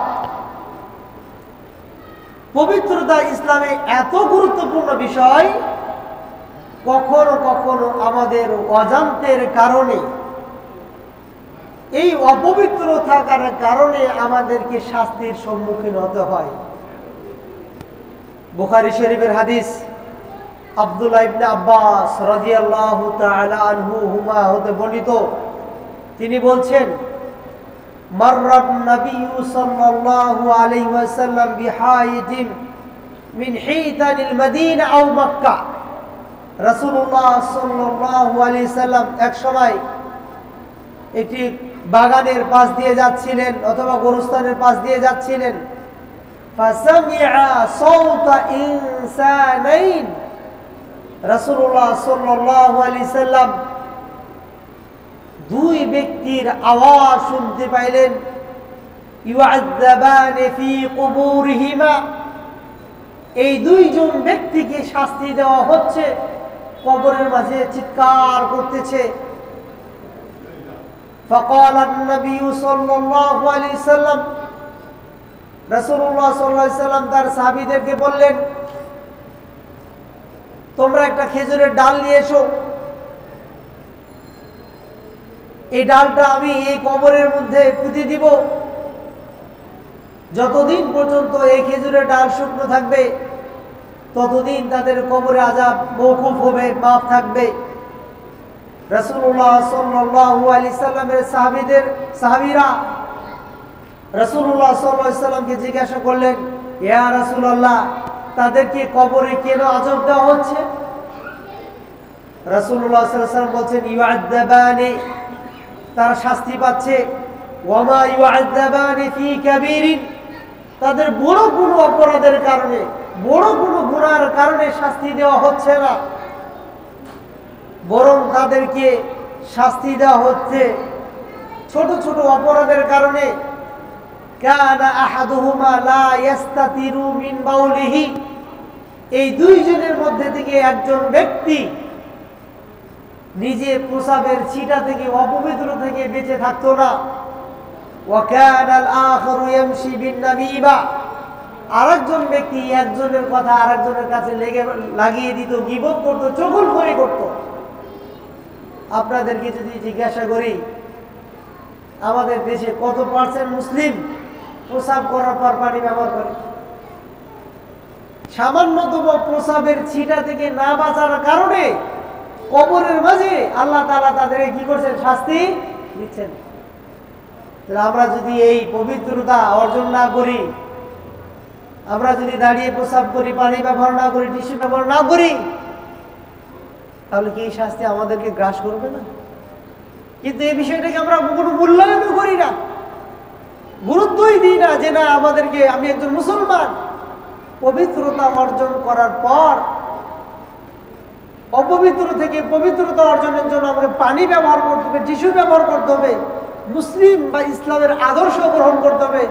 পবিত্রতা ইসলামে এত গুরুত্বপূর্ণ বিষয়, কখনো কখনো আমাদের অজান্তের কারণে, এই অপবিত্র থাকার কারণে আমাদেরকে শাস্তির সম্মুখীন হতে হয়। বুখারী শরীফের হাদিস, আব্দুল্লাহ ইবনে আব্বাস রাদিয়াল্লাহু তাআলা আনহুমা হতে বর্ণিত, তিনি বলছেন, মাররান নবিয়্যু সাল্লাল্লাহু আলাইহি ওয়াসাল্লাম বিহাইতিন মিন হিতানিল মদিনা আও মক্কা। রাসূলুল্লাহ সাল্লাল্লাহু আলাইহি সাল্লাম এক সময় একটি বাগানের পাশ দিয়ে যাচ্ছিলেন অথবা গোরস্থানের পাশ দিয়ে যাচ্ছিলেন। ফাসামিআ সাওতা ইনসানাইন, রাসূলুল্লাহ সাল্লাল্লাহু আলাইহি সাল্লাম 2 ব্যক্তির আওয়াজ শুনতে পাইলেন। ইউআযাবানি ফি কুবুরিহিমা, এই 2 জন ব্যক্তিকে শাস্তি দেওয়া হচ্ছে, কবরের মাঝে চিৎকার করতেছে। فقال النبي صلى الله عليه وسلم, রাসূলুল্লাহ সাল্লাল্লাহু আলাইহি সাল্লাম তার সাহাবীদেরকে বললেন, তোমরা একটা খেজুরের ডাল নিয়ে এসো, এই ডালটা আমি এই কবরের মধ্যে পুঁতে দিব। যতদিন পর্যন্ত এই খেজুরের ডাল শুকনো থাকবে ততদিন তাদের কবরে আযাব মওকুফ হবে, মাফ থাকবে। রাসূলুল্লাহ সাল্লাল্লাহু আলাইহি সাল্লামের সাহাবীরা রাসূলুল্লাহ সাল্লাল্লাহু আলাইহি সাল্লামকে জিজ্ঞাসা করলেন, ইয়া রাসূলুল্লাহ, তাদেরকে কবরে কেন আযাব দেওয়া হচ্ছে? রাসূলুল্লাহ সাল্লাল্লাহু আলাইহি সাল্লাম বলছেন, ইউআযাবানি, তারা শাস্তি পাচ্ছে। ওয়া মা ইউআযাবানি ফি কাবীরিন, তাদের বড় কোনো অপরাধের কারণে, বড় কোনো গুনাহের কারণে শাস্তি দেওয়া হচ্ছে না, বরং তাদেরকে শাস্তি দেওয়া হচ্ছে ছোট ছোট অপরাধের কারণে। কানা আহাদুহুমা লা ইস্তাতিরু মিন বাউলিহি, এই 2 জনের মধ্যে থেকে একজন ব্যক্তি নিজে প্রসাবের ছিটা থেকে, অপবিত্র থেকে বেঁচে থাকতো না। ওয়া কানা আল আখিরু ইয়ামশি বিন নামিমা, আরেকজন ব্যক্তি একজনের কথা আরেকজনের কাছে লাগিয়ে দিত, গীবত করত, চগলখড়ি করত। আপনাদেরকে যদি জিজ্ঞাসা করি, আমাদের দেশে কত % মুসলিম প্রসাব করার পর পানি ব্যবহার করে? সামান্যতম প্রসাবের ছিটা থেকে না বাঁচার কারণে কবরের মাঝে আল্লাহ তাআলা তাদেরকে কি করছেন? শাস্তি দিচ্ছেন। আমরা যদি এই পবিত্রতা অর্জন না করি, আমরা যদি দাঁড়িয়ে প্রসাব করি, পানি ব্যবহার না করি, টিস্যু ব্যবহার না করি, তাহলে কি এই শাস্তি আমাদেরকে গ্রাস করবে না? কিন্তু এই বিষয়টাকে আমরা কোনো মূল্যায়ন করি না, গুরুত্বই দিই না, যে না আমাদেরকে, আমি একজন মুসলমান, পবিত্রতা অর্জন করার পর অপবিত্র থেকে পবিত্রতা অর্জনের জন্য আমাকে পানি ব্যবহার করতে হবে, টিস্যু ব্যবহার করতে হবে, মুসলিম বা ইসলামের আদর্শ গ্রহণ করতে হবে,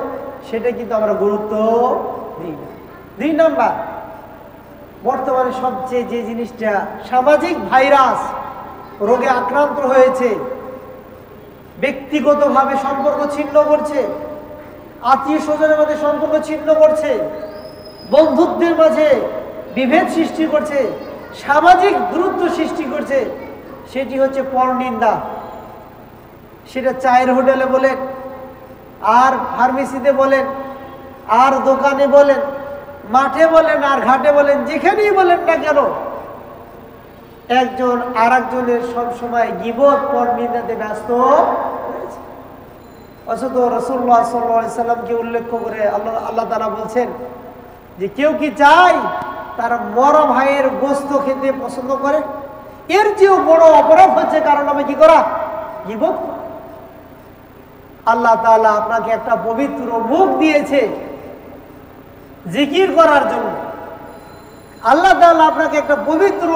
সেটা কিন্তু আমরা গুরুত্ব দিই না। 2 নাম্বার, বর্তমানে সবচেয়ে যে জিনিসটা, সামাজিক ভাইরাস রোগে আক্রান্ত হয়েছে, ব্যক্তিগতভাবে সম্পর্ক ছিন্ন করছে, আত্মীয় স্বজনের মধ্যে সম্পর্ক ছিন্ন করছে, বন্ধুত্বের মাঝে বিভেদ সৃষ্টি করছে, সামাজিক দূরত্ব সৃষ্টি করছে, সেটি হচ্ছে পরনিন্দা। সেটা চায়ের হোটেলে বলেন, আর ফার্মেসিতে বলেন, আর দোকানে বলেন, মাঠে বলেন, আর ঘাটে বলেন, যেখানেই বলেন না কেন, একজন আর একজনের সবসময় গীবত পরনিন্দাতে ব্যস্ত রয়েছে। অথচ রাসূলুল্লাহ সাল্লাল্লাহু আলাইহি সাল্লামকে উল্লেখ করে আল্লাহ তাআলা বলছেন যে কেউ কি চায় তার মরা ভাইয়ের গোশত খেতে পছন্দ করে? এর চেয়েও বড় অপরাধ হচ্ছে কারণ আমি কি করা, গীবত। আল্লাহ তাআলা আপনাকে একটা পবিত্র মুখ দিয়েছে জিকির করার জন্য। আল্লাহ তাআলা আপনাকে একটা পবিত্র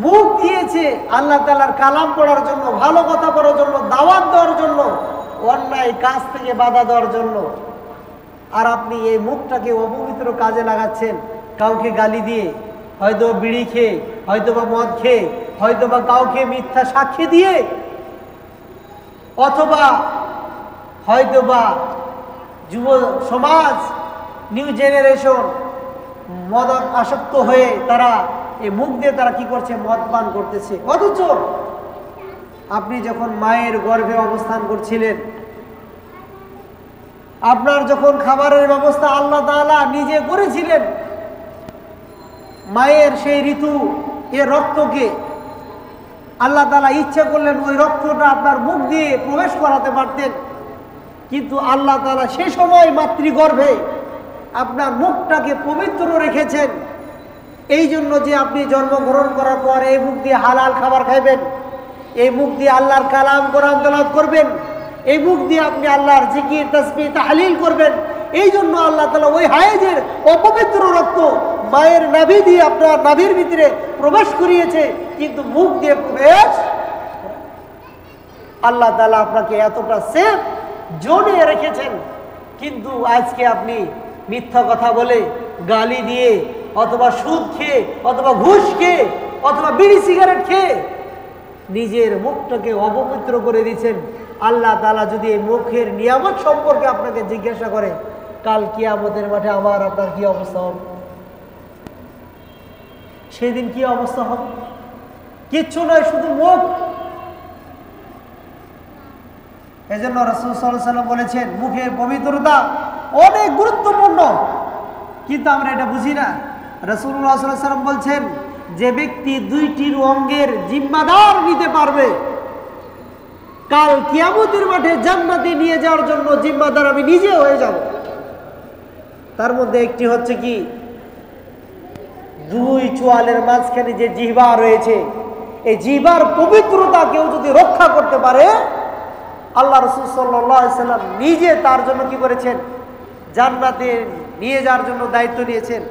মুখ দিয়েছে আল্লাহ তাআলার কালাম পড়ার জন্য, ভালো কথা বলার জন্য, দাওয়াত দেওয়ার জন্য, অন্যায় কাজ থেকে বাধা দেওয়ার জন্য। আর আপনি এই মুখটাকে অপবিত্র কাজে লাগাচ্ছেন, কাউকে গালি দিয়ে, হয়তো বিড়ি খেয়ে, হয়তো বা মদ খেয়ে, হয়তো বা কাউকে মিথ্যা সাক্ষী দিয়ে, অথবা হয়তো বা যুব সমাজ, নিউ জেনারেশন মদ আসক্ত হয়ে তারা এই মুখ দিয়ে তারা কি করছে, মদ পান করতেছে। অথচ আপনি যখন মায়ের গর্ভে অবস্থান করছিলেন, আপনার যখন খাবারের ব্যবস্থা আল্লাহ তাআলা নিজে করেছিলেন, মায়ের সেই ঋতু এ রক্তকে আল্লাহ তাআলা ইচ্ছা করলেন ওই রক্তটা আপনার মুখ দিয়ে প্রবেশ করাতে পারতেন, কিন্তু আল্লাহ তাআলা সে সময় মাতৃগর্ভে আপনার মুখটাকে পবিত্র রেখেছেন। এই জন্য যে আপনি জন্মগ্রহণ করার পর এই মুখ দিয়ে হালাল খাবার খাইবেন, এই মুখ দিয়ে আল্লাহর কালাম কোরআন তেলাওয়াত করবেন, এই মুখ দিয়ে আপনি আল্লাহর জিকির তাসবিহ তাহলিল করবেন। এই জন্য আল্লাহ তাআলা ওই হায়েজের অপবিত্র রক্ত মায়ের নাভি দিয়ে আপনার নাভির ভিতরে প্রবেশ করিয়েছে, কিন্তু মুখ দিয়ে প্রবেশ। আল্লাহ তাআলা আপনাকে এতটা সেফ জোনে রেখেছেন, কিন্তু আজকে আপনি মিথ্যা কথা বলে, গালি দিয়ে, অথবা সুদ খেয়ে, অথবা ঘুষ খেয়ে, অথবা বিড়ি সিগারেট খেয়ে নিজের মুখটাকে অপবিত্র করে দিচ্ছেন। আল্লাহ তাআলা যদি এই মুখের নিয়ামত সম্পর্কে আপনাকে জিজ্ঞাসা করে, কাল কিয়ামতের মাঠে আমার আপনার কি অবস্থা হবে? সেদিন কি অবস্থা হবে? কিচ্ছু নয়, শুধু মুখ। এজন্য রাসূল সাল্লাল্লাহু আলাইহি ওয়াসাল্লাম বলেছেন মুখের পবিত্রতা অনেক গুরুত্বপূর্ণ, কিন্তু আমরা এটা বুঝি না। রাসূলুল্লাহ সাল্লাল্লাহু আলাইহি ওয়াসাল্লাম বলছেন যে ব্যক্তি দুইটির অঙ্গের জিম্মাদার নিতে পারবে, কাল কিয়ামতের মাঠে জান্নাতে নিয়ে যাওয়ার জন্য জিম্মাদার আমি নিজে হয়ে যাব। তার মধ্যে একটি হচ্ছে কি, দুই চোয়ালের মাঝখানে যে জিহ্বা রয়েছে, এই জিহ্বার পবিত্রতা কেউ যদি রক্ষা করতে পারে, আল্লাহ রাসূল সাল্লাল্লাহু আলাইহি ওয়াসাল্লাম নিজে তার জন্য কি করেছেন, জান্নাতে নিয়ে যাওয়ার জন্য দায়িত্ব নিয়েছেন।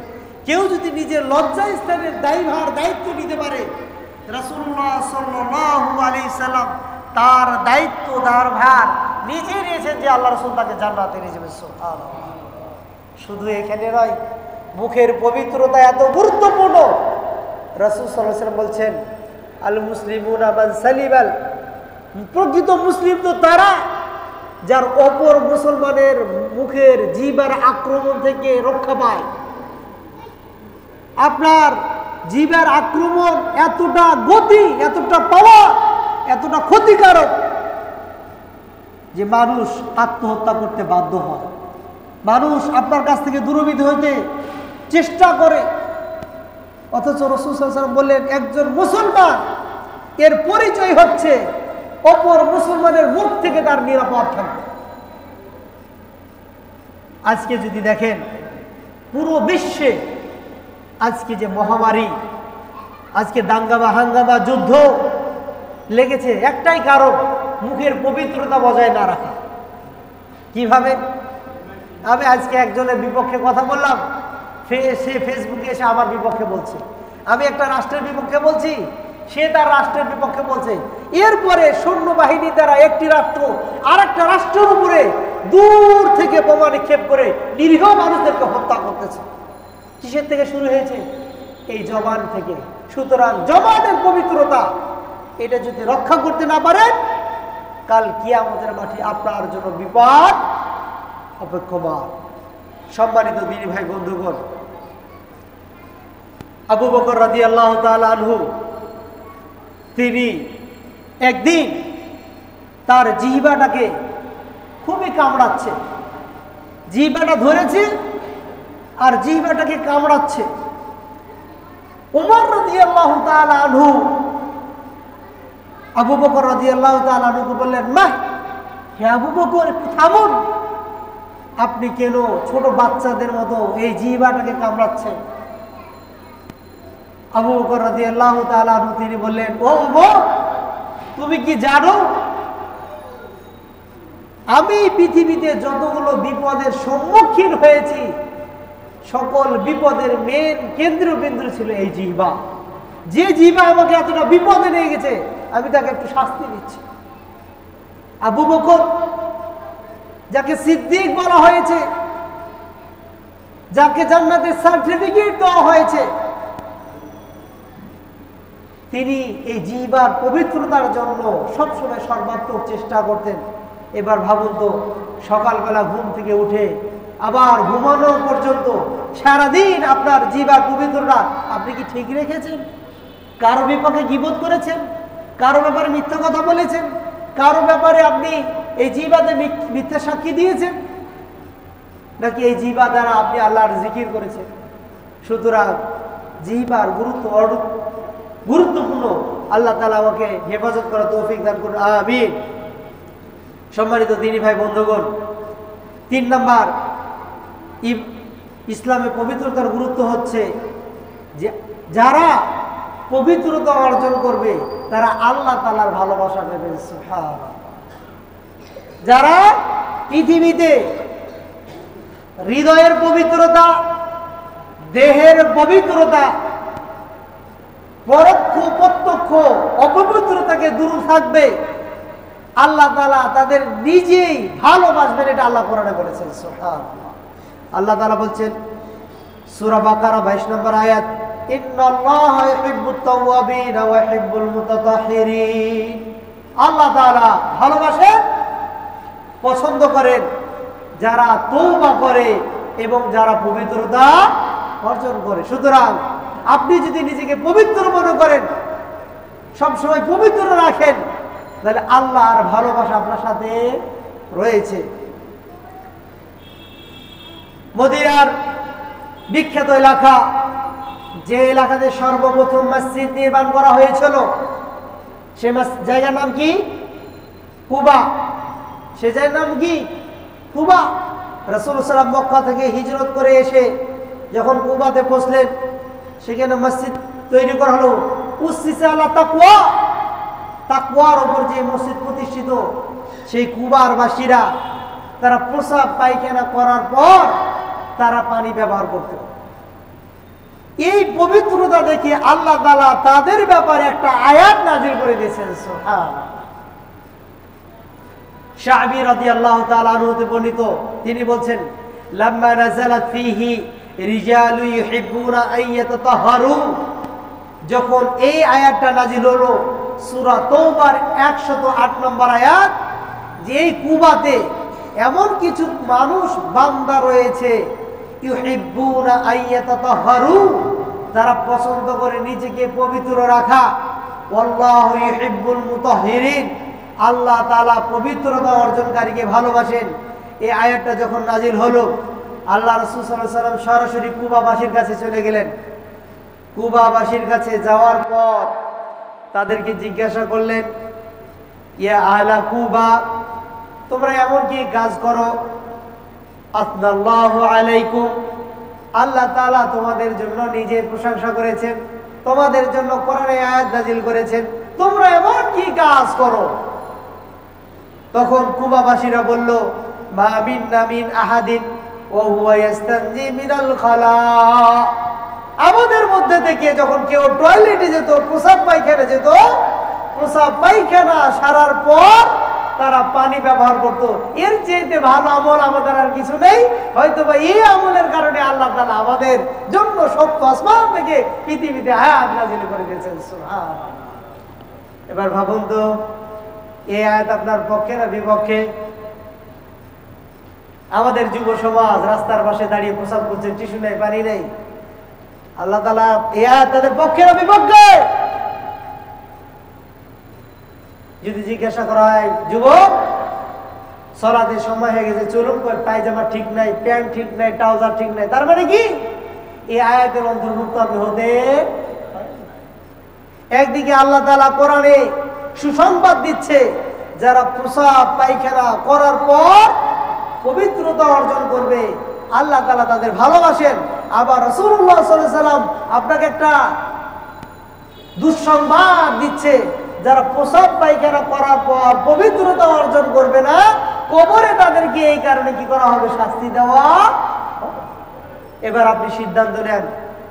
কেউ যদি নিজের লজ্জা স্থানের দায়িত্ব নিতে পারে, রাসূলুল্লাহ সাল্লাল্লাহু আলাইহি সাল্লাম তার দায়িত্ব, তার ভার নিজে নিয়েছেন যে আল্লাহ রাসূল তাকে জান্নাতে নিয়ে যাবেন। সুবহানাল্লাহ। শুধু এখানে নয়, মুখের পবিত্রতা এত গুরুত্বপূর্ণ। রাসূল সাল্লাল্লাহু আলাইহি ওয়াসাল্লাম বলছেন আল মুসলিমুনা মান সালিমাল, প্রকৃত মুসলিম তো তারা যার অপর মুসলমানের মুখের জিহ্বার আক্রমণ থেকে রক্ষা পায়। আপনার জিহ্বার আক্রমণ এতটা গতি, এতটা পাওয়ার, এতটা ক্ষতিকারক যে মানুষ আত্মহত্যা করতে বাধ্য হয়, মানুষ আপনার কাছ থেকে দূরভীত হইতে চেষ্টা করে। অথচ রাসূল সাল্লাল্লাহু আলাইহি ওয়াসাল্লাম বললেন একজন মুসলমান এর পরিচয় হচ্ছে অপর মুসলমানের মুখ থেকে তার নিরাপদ থাকবে। আজকে যদি দেখেন পুরো বিশ্বে আজকে যে মহামারী, আজকে দাঙ্গা বা হাঙ্গামা, যুদ্ধ লেগেছে, একটাই কারণ, মুখের পবিত্রতা বজায় না রাখা। কিভাবে? আমি আজকে একজনের বিপক্ষে কথা বললাম, সে ফেসবুকে এসে আমার বিপক্ষে বলছে। আমি একটা রাষ্ট্রের বিপক্ষে বলছি, সে তার রাষ্ট্রের বিপক্ষে বলছে। এরপরে সৈন্যবাহিনী দ্বারা একটি রাষ্ট্র আর একটা রাষ্ট্রের উপরে দূর থেকে বোমা নিক্ষেপ করে নিরীহ মানুষদেরকে হত্যা করতেছে। কিসের থেকে শুরু হয়েছে? এই জবান থেকে। সুতরাং জবানের পবিত্রতা এটা যদি রক্ষা করতে না পারেন, কাল কিয়ামতের মাঠে আপনার জন্য বিপদ অপেক্ষমান। সম্মানিত দিনী ভাই বন্ধুগণ, আবু বকর রাদিয়াল্লাহু তাআলা আনহু তিনি একদিন তার জিহ্বাটাকে খুবই কামড়াচ্ছে, জিহ্বাটা ধরেছে আর জিহ্বাটাকে কামড়াচ্ছে। উমর রাদিয়াল্লাহু তাআলা আনহু আবু বকর রাদিয়াল্লাহু তাআলা আনহুকে বললেন, মা হে আবু বকর, একটু থামুন, আপনি কেন ছোট বাচ্চাদের মতো এই জিহ্বাটাকে কামড়াচ্ছেন? আবু বকর রাদিয়াল্লাহু তাআলা আনহু তিনি বললেন, ও উমর, তুমি কি জানো আমি পৃথিবীতে যতগুলো বিপদের সম্মুখীন হয়েছি সকল বিপদের মেন কেন্দ্রবিন্দু ছিল এই জিহ্বা। যে জিহ্বা আমাকে এতটা বিপদে নিয়ে গেছে আমি তাকে একটু শাস্তি দিচ্ছি। আবু বকর, যাকে সিদ্দিক বলা হয়েছে, যাকে জান্নাতের সার্টিফিকেট দেওয়া হয়েছে, তিনি এই জিহ্বার পবিত্রতার জন্য সবসময় সর্বাত্মক চেষ্টা করতেন। এবার ভাবুন তো, সকালবেলা ঘুম থেকে উঠে আবার ঘুমানো পর্যন্ত সারাদিন আপনার জিহ্বার পবিত্রতা আপনি কি ঠিক রেখেছেন? কারো বিপক্ষে গীবত করেছেন? কারো ব্যাপারে মিথ্যা কথা বলেছেন? কারো ব্যাপারে আপনি এই জিহ্বাতে মিথ্যা সাক্ষী দিয়েছেন? নাকি এই জিহ্বা দ্বারা আপনি আল্লাহর জিকির করেছেন? সুতরাং জিহ্বার গুরুত্বপূর্ণ। আল্লাহ তাআলা আমাকে হেফাজত করার তৌফিক দান করুন, আমিন। সম্মানিত দিনী ভাই বন্ধুগণ, 3 নাম্বার ইসলামে পবিত্রতার গুরুত্ব হচ্ছে যে যারা পবিত্রতা অর্জন করবে তারা আল্লাহ তাআলার ভালোবাসা পাবে। সুবহানাল্লাহ। যারা পৃথিবীতে হৃদয়ের পবিত্রতা, দেহের পবিত্রতা, পরোক্ষ প্রত্যক্ষ অপবিত্রতাকে দূর থাকবে, আল্লাহ তাআলা তাদের নিজেই ভালোবাসবেন। এটা আল্লাহ কোরআনে বলেছেন। সুবহানাল্লাহ। আল্লাহ তাআলা বলছেন সূরা বাকারা 22 নম্বর আয়াত, ইন্নাল্লাহা ইউহিব্বুত তাওয়াবিন ওয়া ইউহিব্বুল মুতাতাহহিরিন। আল্লাহ তাআলা ভালোবাসেন, পছন্দ করেন যারা তওবা করে এবং যারা পবিত্রতা অর্জন করে। সুতরাং আপনি যদি নিজেকে পবিত্র মনে করেন, সবসময় পবিত্র রাখেন, তাহলে আল্লাহর ভালোবাসা আপনার সাথে রয়েছে। মদিনার বিখ্যাত এলাকা, যে এলাকাতে সর্বপ্রথম মসজিদ নির্মাণ করা হয়েছিল, সে জায়গার নাম কি? কুবা। সে জায়গার নাম কি? কুবা। রাসূলুল্লাহ সাল্লাল্লাহু আলাইহি ওয়াসাল্লাম মক্কা থেকে হিজরত করে এসে যখন কুবাতে পৌঁছলেন, সেখানে মসজিদ তৈরি করা হলো। উসসিসা আলা তাকওয়া, তাকওয়ার উপর যে মসজিদ প্রতিষ্ঠিত, সেই কুবার বাসীরা তারা প্রসাব পায়খানা করার পর তারা পানি ব্যবহার করত। এই পবিত্রতা দেখে আল্লাহ তাআলা তাদের ব্যাপারে একটা আয়াত নাযিল করে দিয়েছেন। সুবহানাল্লাহ। শাআবী রাদিয়াল্লাহু তাআলা আনহু হতে বর্ণিত, তিনি বলছেন, লাম্মা নাযালাত ফীহি রিজালু ইউহিব্বুনা আইয়াতাতাহহারু, যখন এই আয়াতটা নাযিল হলো, সূরা তাওবার 108 নম্বর আয়াত, যে এই কুবাতে এমন কিছু মানুষ বান্দা রয়েছে, ইউহিব্বুনা আইয়াতাতাহহারু, তারা পছন্দ করে নিজেকে পবিত্র রাখা। ওয়াল্লাহু ইউহিব্বুল মুতাহহিরিন, আল্লাহ তাআলা পবিত্রতা অর্জনকারীকে ভালোবাসেন। এই আয়াতটা যখন নাজিল হলো, আল্লাহ রাসূল সাল্লাল্লাহু আলাইহি ওয়াসাল্লাম সরাসরি কুবাবাসীর কাছে চলে গেলেন। কুবাবাসীর কাছে যাওয়ার পর তাদেরকে জিজ্ঞাসা করলেন, ইয়া আহলা কুবা, তোমরা এমন কি কাজ করো? আসনাল্লাহু আলাইকুম, আল্লাহ তাআলা তোমাদের জন্য নিজের প্রশংসা করেছেন, তোমাদের জন্য কোরআনে আয়াত নাযিল করেছেন, তোমরা এমন কি কাজ করো? তখন কুবাবাসীরা বলল, মা মিন্না মিন আহাদিন ওয়া হুয়া ইস্তানজি মিনাল খালা, আমাদের মধ্যে থেকে যখন কেউ টয়লেটে যেত, প্রসাব পায়খানা যেত, প্রসাব পায়খানা সারার পর তারা পানি ব্যবহার করত। এর চেয়ে ভালো আমল আমাদের আর কিছু নেই। হয়তো বা এই আমলের কারণে আল্লাহ তাআলা আমাদের জন্য সপ্ত আসমান থেকে পৃথিবীতে আয়াত নাযিল করে দিয়েছেন। সুবহানাল্লাহ। এবার ভাবুন তো, এই আয়াত আপনার পক্ষে না বিপক্ষে? আমাদের যুব সমাজ রাস্তার পাশে দাঁড়িয়ে প্রসাব করছে, টিস্যু নেই, পানি নেই। আল্লাহ তাআলা এই আয়াত তাদের পক্ষে না বিপক্ষে? যদি জিজ্ঞাসা করা হয়, যুবক সালাতের সময় হয়ে গেছে, চলুন, পায়জামা ঠিক নাই, প্যান্ট ঠিক নাই, ট্রাউজার ঠিক নাই, তার মানে কি এই আয়াতের অন্তর্ভুক্ত আপনি হতে একদিকে আল্লাহ তাআলা কোরআনে সুসংবাদ দিচ্ছে, যারা প্রসাব পায়খানা করার পর পবিত্রতা অর্জন করবে আল্লাহ তাআলা তাদের ভালোবাসেন। আবার রাসূলুল্লাহ সাল্লাল্লাহু আলাইহি ওয়াসাল্লাম আপনাকে একটা দুঃসংবাদ দিচ্ছে, যারা প্রসাব পায়খানা করার পর পবিত্রতা অর্জন করবে না, কবরে তাদেরকে এই কারণে কি করা হবে? শাস্তি দেওয়া। এবার আপনি সিদ্ধান্ত নেন,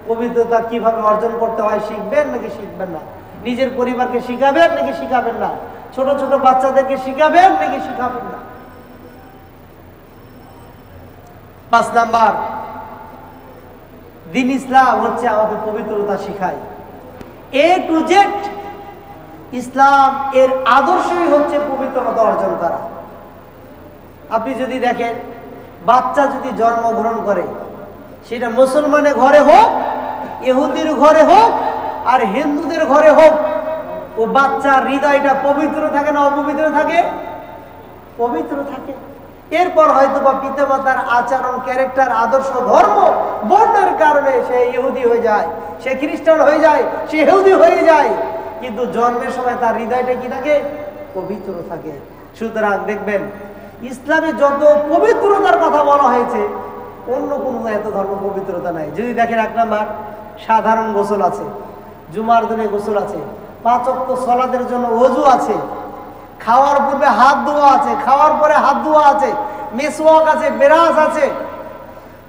পবিত্রতা কিভাবে অর্জন করতে হয় শিখবেন নাকি শিখবেন না? নিজের পরিবারকে শিখাবেন নাকি শিখাবেন না? ছোট ছোট বাচ্চাদেরকে শিখাবেন নাকি শিখাবেন না? 5 নাম্বার, দ্বীন ইসলাম হচ্ছে আমাদের পবিত্রতা শিখায়। A to Z ইসলাম এর আদর্শই হচ্ছে পবিত্রতা অর্জন করা। আপনি যদি দেখেন, বাচ্চা যদি জন্মগ্রহণ করে, সেটা মুসলমানের ঘরে হোক, ইহুদির ঘরে হোক, আর হিন্দুদের ঘরে হোক, ও বাচ্চার হৃদয়টা পবিত্র থাকে না অপবিত্র থাকে? পবিত্র থাকে। এরপর হয়তো বা পিতামাতার আচরণ, ক্যারেক্টার, আদর্শ, ধর্ম, বর্ণের কারণে সে ইহুদি হয়ে যায়, সে খ্রিস্টান হয়ে যায়, সে ইহুদি হয়ে যায়, কিন্তু জন্মের সময় তার হৃদয়টা কি থাকে? পবিত্র থাকে। সুতরাং দেখবেন, ইসলামে যত পবিত্রতার কথা বলা হয়েছে, অন্য কোনো এত ধর্ম পবিত্রতা নাই। যদি দেখেন, 1 নাম্বার, সাধারণ গোসল আছে, জুমার দিনে গোসল আছে, 5 ওয়াক্ত সালাতের জন্য ওযু আছে, খাওয়ার পূর্বে হাত ধোয়া আছে, খাওয়ার পরে হাত ধোয়া আছে, মেসওয়াক আছে, বেরাস আছে,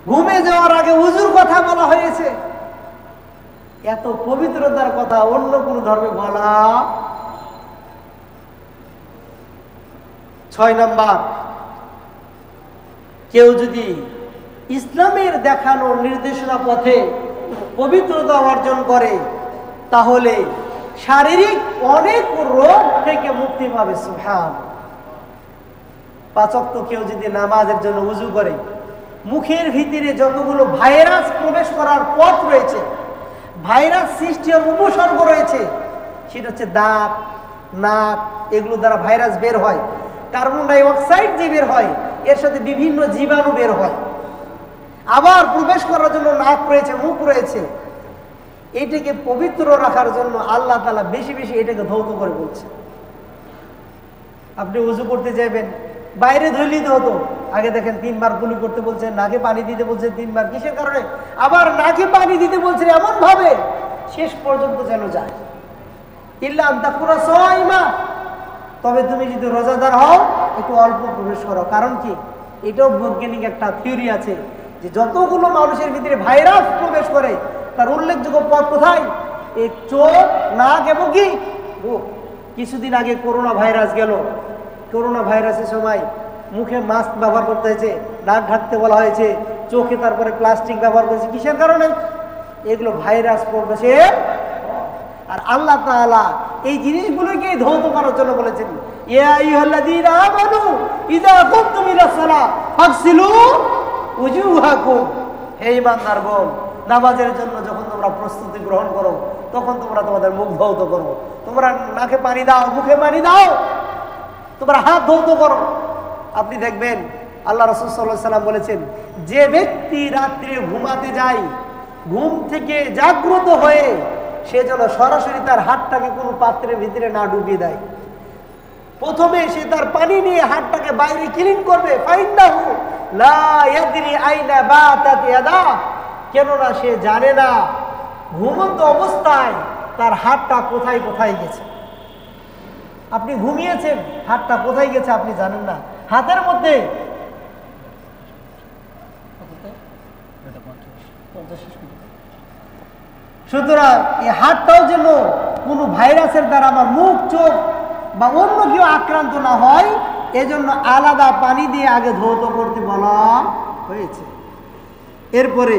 ঘুমে যাওয়ার আগে ওযুর কথা বলা হয়েছে। এত পবিত্রতার কথা অন্য কোন ধর্মে বলা। 6 নাম্বার, কেউ যদি ইসলামের দেখানো নির্দেশনা পথে পবিত্রতা অর্জন করে, তাহলে শারীরিক অনেক রোগ থেকে মুক্তি পাবে। সুবহানাল্লাহ। 5 ওয়াক্ত কেউ যদি নামাজের জন্য ওযু করে, মুখের ভিতরে যতগুলো ভাইরাস প্রবেশ করার পথ রয়েছে, ভাইরাস সৃষ্টির উপসর্গ রয়েছে, সেটা হচ্ছে দাঁত, নাক, এগুলো দ্বারা ভাইরাস বের হয়। কার্বন ডাই অক্সাইড যে বের হয়, এর সাথে বিভিন্ন জীবাণু বের হয়। আবার প্রবেশ করার জন্য নাক রয়েছে, মুখ রয়েছে। এটাকে পবিত্র রাখার জন্য আল্লাহ তাআলা বেশি বেশি এটাকে ধৌত করে বলছে। আপনি ওযু করতে যাবেন, বাইরে ধুইলেই তো হতো, আগে দেখেন 3 বার কুলি করতে বলছেন, নাকে পানি দিতে বলছেন 3 বার। কিসের কারণে? আবার নাকে পানি দিতে বলছেন এমন ভাবে শেষ পর্যন্ত যেন যায়। ইল্লা আন তাকুনা সাইমা, তবে তুমি যদি রোজাদার হও, একটু অল্প প্রবেশ করো। কারণ কি? এটাও বৈজ্ঞানিক একটা থিওরি আছে, যে যতগুলো মানুষের ভিতরে ভাইরাস প্রবেশ করে, তার উল্লেখযোগ্য পথ কোথায়? এই চোখ, নাক এবং কি মুখ। কিছুদিন আগে করোনা ভাইরাস গেল, করোনা ভাইরাসের সময় মুখে মাস্ক ব্যবহার করতে হয়েছে, নাক ঢাকতে বলা হয়েছে, চোখে তারপরে প্লাস্টিক ব্যবহার করেছে। কিসের কারণে? এগুলো ভাইরাস প্রবেশের। আর আল্লাহ তাআলা এই জিনিসগুলোকে ধৌত করার জন্য বলেছেন, ইয়া আইয়ুহাল্লাযীনা আমানু ইযা কুমতুম ইলাস সালাহ ফাগসিলু উজুহাকুম। হে ঈমানদারগণ, নামাজের জন্য যখন তোমরা প্রস্তুতি গ্রহণ করো, তখন তোমরা তোমাদের মুখ ধৌত করো। তোমরা নাকে পানি দাও, মুখে পানি দাও, তোমরা হাত ধৌত করো। আপনি দেখবেন, আল্লাহ রাসূল সাল্লাল্লাহু আলাইহি ওয়াসাল্লাম বলেছেন, যে ব্যক্তি রাত্রে ঘুমাতে যায়, ঘুম থেকে জাগ্রত হয়ে সে যেন সরাসরি তার হাতটাকে কোনো পাত্রের ভিতরে না ডুবিয়ে দেয়। প্রথমে সে তার পানি নিয়ে হাতটাকে বাইরে ক্লিন করবে, ফাইন্নাহু লা ইয়াদরি আইনা বাতাত ইয়াদা, কেননা সে জানে না ঘুমন্ত অবস্থায় তার হাতটা কোথায় কোথায় গেছে। আপনি ঘুমিয়েছেন, হাতটা কোথায় গেছে আপনি জানেন না, হাতের মধ্যে। সুতরাং এই হাতটাও যেন কোনো ভাইরাসের দ্বারা আমার মুখ, চোখ বা অন্য কেউ আক্রান্ত না হয়, এজন্য আলাদা পানি দিয়ে আগে ধৌত করতে বলা হয়েছে। এরপরে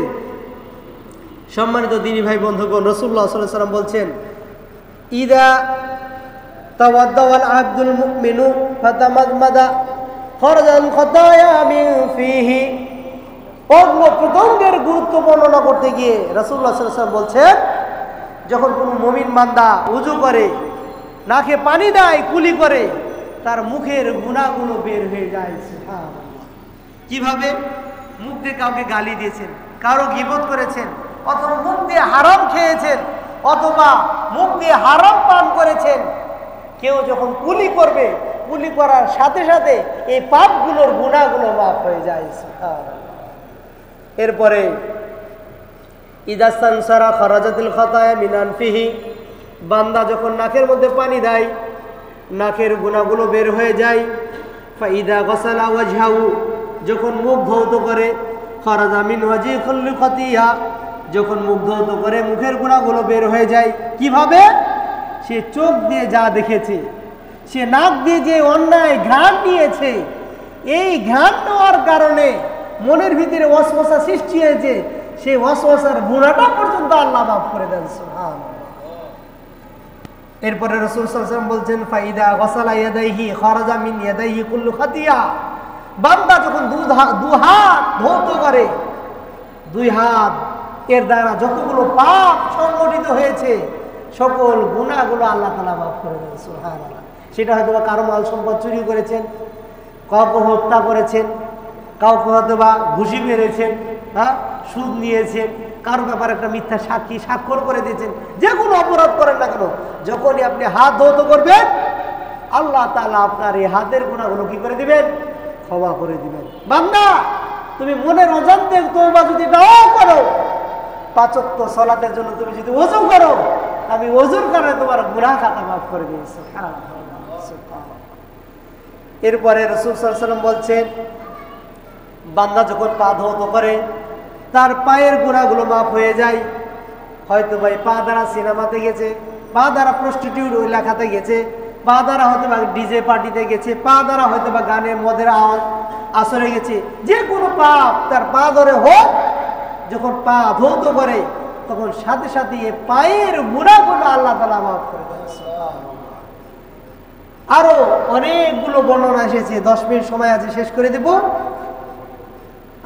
সম্মানিত দিনী ভাই বন্ধুগণ, রাসূলুল্লাহ সাল্লাল্লাহু আলাইহি ওয়াসাল্লাম বলছেন, ইদা তাওয়াদ্দাওয়াল আবদুল মুমিনু ফাতামাদমাদা খরাজাল খতায়া মিন ফিহি। অঙ্গ প্রত্যঙ্গের গুরুত্ব বর্ণনা করতে গিয়ে রাসূলুল্লাহ সাল্লাল্লাহু আলাইহি ওয়াসাল্লাম বলছেন, যখন কোনো মুমিন বান্দা ওযু করে, নাকে পানি দেয়, কুলি করে, তার মুখের গুনাহগুলো বের হয়ে যায়। সুবহানাল্লাহ। কিভাবে? মুখ দিয়ে কাউকে গালি দিয়েছেন, কারো গীবত করেছেন, অথবা মুখ দিয়ে হারাম খেয়েছেন, অথবা মুখ দিয়ে হারাম পান করেছেন, কেউ যখন কুলি করবে, কুলি করার সাথে সাথে এই পাপগুলোর গুনাহগুলো মাফ হয়ে যায়। এরপরে ইদাস্তানসারা খারাজাতিল খাতায়া মিন আনফিহি, বান্দা যখন নাকের মধ্যে পানি দেয় নাকের গুনাহগুলো বের হয়ে যায়। ফাইদা গাসালা ওয়াজহাহু, যখন মুখ ধৌত করে, খারাজা মিন ওয়াজিহিল খাতিয়া, যখন মুখ ধৌত করে মুখের গুনাহগুলো বের হয়ে যায়। কিভাবে? সে চোখ দিয়ে যা দেখেছে, সে নাক দিয়ে যে অন্যায় ঘ্রাণ নিয়েছে, এই ঘ্রাণ নেওয়ার কারণে মনের ভিতরে ওয়াসওয়াসা সৃষ্টি হয়েছে, সেই ওয়াসওয়াসার গুনাহটা পর্যন্ত আল্লাহ মাফ করে দেন। সুবহানাল্লাহ। এরপরে রাসূল সাল্লাল্লাহু আলাইহি ওয়াসাল্লাম বলছেন ফাইদা গাসালা ইয়াদাইহি খারাজা মিন ইয়াদাইহি কুল্লু খাতিয়া, বান্দা যখন দু হাত ধৌত করে, দুই হাত এর দ্বারা যতগুলো পাপ সংগঠিত হয়েছে সকল গুনাহগুলো আল্লাহ তাআলা মাফ করে দেন। সুবহানাল্লাহ। সেটা হয়তো বা কারো মাল সম্পদ চুরি করেছেন, কাউকে হত্যা করেছেন, কাউকে হয়তো বা ঘুষি মেরেছেন, সুদ নিয়েছেন, কারো ব্যাপারে একটা মিথ্যা সাক্ষী স্বাক্ষর করে দিয়েছেন, যে কোনো অপরাধ করেন না কেন, যখনই আপনি হাত ধৌত করবেন আল্লাহ তাআলা আপনার এই হাতের গুনাহগুলো কি করে দিবেন? ক্ষমা করে দিবেন। বান্দা তুমি মনের অজান্তে তওবা যদি নাও করো, 5 ওয়াক্ত সালাতের জন্য তুমি যদি ওযু করো, আমি ওযুর কারণে তোমার গুনাহ খাতা মাফ করে দিয়েছি। এরপরে রাসূল সাল্লাল্লাহু আলাইহি ওয়াসাল্লাম বলছেন, বান্দা যখন পা ধৌত করে তার পায়ের গুনাহগুলো মাফ হয়ে যায়। হয়তো ভাই পা দ্বারা সিনেমাতে গেছে, পা দ্বারা প্রস্টিটিউট ওই লেখাতে গেছে, পা দ্বারা হয়তো বা ডিজে পার্টিতে গেছে, পা দ্বারা হয়তো বা গানে মদের আসরে গেছে, যে কোনো পাপ তার পা ধরে হোক, যখন পা ধৌত করে তখন সাথে সাথে পায়ের গুনাহগুলো আল্লাহ তাআলা মাফ করে দেন। আরো অনেকগুলো বর্ণনা এসেছে, 10 মিনিট সময় আছে, শেষ করে দেব।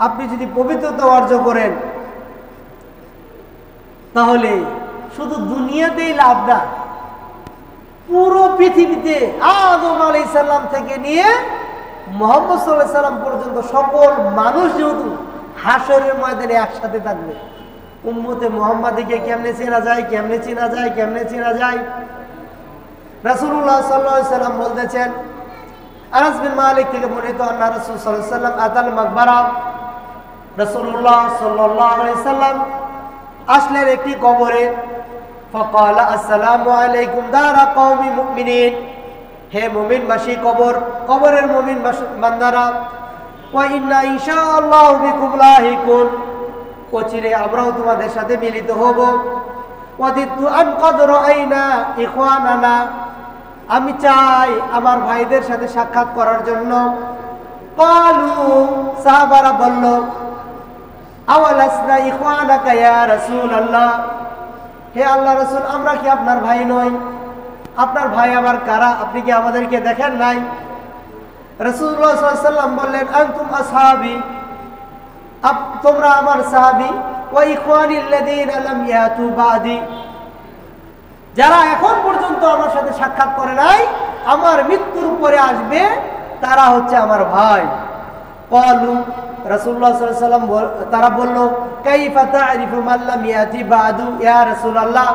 আপনি যদি পবিত্রতা অর্জন করেন তাহলে শুধু দুনিয়াতেই লাভ না, পুরো পৃথিবীতে আদম আলাইহিস সালাম থেকে নিয়ে মুহাম্মদ সাল্লাল্লাহু আলাইহি সাল্লাম পর্যন্ত সকল মানুষ যেহেতু হাশরের ময়দানে একসাথে থাকবে, উম্মতে মুহাম্মাদীকে কেমনে চেনা যায়, কেমনে চেনা যায়, কেমনে চেনা যায়? রাসূলুল্লাহ সাল্লাল্লাহু আলাইহি সাল্লাম বলতেছেন, আনাস বিন মালিক থেকে বর্ণিত, আন্না রাসূল সাল্লাল্লাহু আলাইহি সাল্লাম আতাল মাকবারা, রাসূলুল্লাহ সাল্লাল্লাহু আলাইহি সাল্লাম আসলেন একটি কবরে। ফাকালা আসসালামু আলাইকুম দারা কওমি মুমিনিন, হে মুমিনবাসী কবর, কবরের মুমিন বান্দারা, ওয়া ইন্না ইনশাআল্লাহু বিকুম লাহিকুন, অচিরে আমরাও তোমাদের সাথে মিলিত হব। ওয়াদিতু আন ক্বাদ রাআইনা ইখওয়ানানা, আমি চাই আমার ভাইদের সাথে সাক্ষাৎ করার জন্য। ক্বালু, সাহাবারা বলল, আওয়ালাসনা ইখওয়ানাকা ইয়া রাসূলুল্লাহ, হে আল্লাহর রাসূল, আমরা কি আপনার ভাই নই? আপনার ভাই আবার কারা? আপনি কি আমাদেরকে দেখেন নাই? রাসূলুল্লাহ সাল্লাল্লাহু আলাইহি ওয়াসাল্লাম বললেন, আনতুম আসহাবি, তোমরা আমার সাহাবী, ওয়া ইখওয়ানিল্লাযীনা লাম ইয়াতু বাদি, যারা এখন পর্যন্ত আমার সাথে সাক্ষাৎ করে নাই, আমার মৃত্যুর পরে আসবে, তারা হচ্ছে আমার ভাই। ক্বালু, রাসূলুল্লাহ সাল্লাল্লাহু আলাইহি ওয়াসাল্লাম তারা বলল, কাইফা তা'রিফু মান লাম ইয়াতি বাদু ইয়া রাসূলুল্লাহ,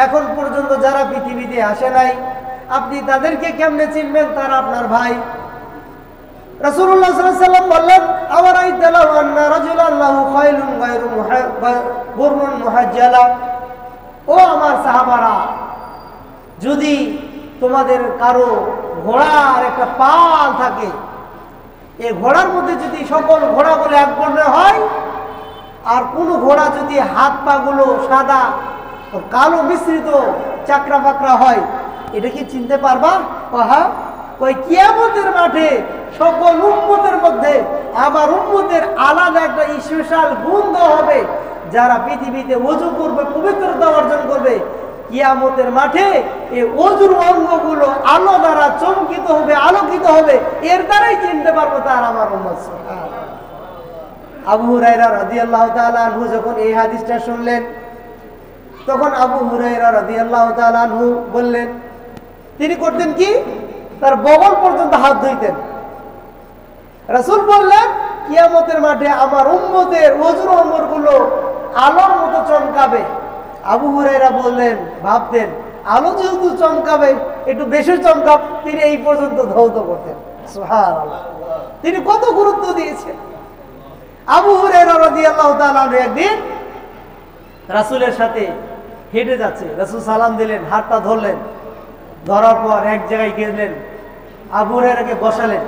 এখন পর্যন্ত যারা পৃথিবীতে আসে নাই আপনি তাদেরকে কেমনে চিনবেন তারা আপনার ভাই? রাসূলুল্লাহ সাল্লাল্লাহু আলাইহি ওয়াসাল্লাম বললেন, আওয়ারাইতা লাহু আন্না রাজুলান লাহু খায়লুন গায়রু বুররুন মুহাজ্জালা, ও আমার সাহাবারা, যদি তোমাদের কারো ঘোড়ার একটা পাল থাকে, এই ঘোড়ার মধ্যে যদি সকল ঘোড়াগুলো এক বর্ণের হয়, আর কোন ঘোড়া যদি হাত পা গুলো সাদা কালো মিশ্রিত চাকরা বাকরা হয়, এটা কি চিনতে পারবা? ওই কিয়ামতের মাঠে সকল উম্মতের মধ্যে আমার উম্মতের আলাদা একটা স্পেশাল গুণ দেওয়া হবে, যারা পৃথিবীতে ওযু করবে, পবিত্রতা অর্জন করবে, কিয়ামতের মাঠে এই ওযুর অঙ্গগুলো আলো দ্বারা চমকিত হবে, আলোকিত হবে, এর দ্বারাই চিনতে পারবো তার আমার উম্মত। আবু হুরায়রা রাদিয়াল্লাহু তাআলা আনহু যখন এই হাদিসটা শুনলেন, তখন আবু হুরায়রা রাদিয়াল্লাহু তাআলা আনহু বললেন, তিনি করতেন কি, তার বগল পর্যন্ত হাত ধুইতেন। রাসূল বললেন, কিয়ামতের মাঠে আমার উম্মতের ওযুর অঙ্গগুলো আলোর মতো চমকাবে, আবু হুরায়রা বললেন, ভাবতেন আলো যেহেতু চমকাবে একটু বেশি চমকাব, তিনি এই পর্যন্ত ধৌত করতেন। সুবহানাল্লাহ, তিনি কত গুরুত্ব দিয়েছেন। আবু হুরায়রা রাদিয়াল্লাহু তাআলা একদিন রাসূলের সাথে হেঁটে যাচ্ছে, রাসূল সালাম দিলেন, হাতটা ধরলেন, ধরার পর এক জায়গায় গেলেন, আবু হুরায়রাকে বসালেন।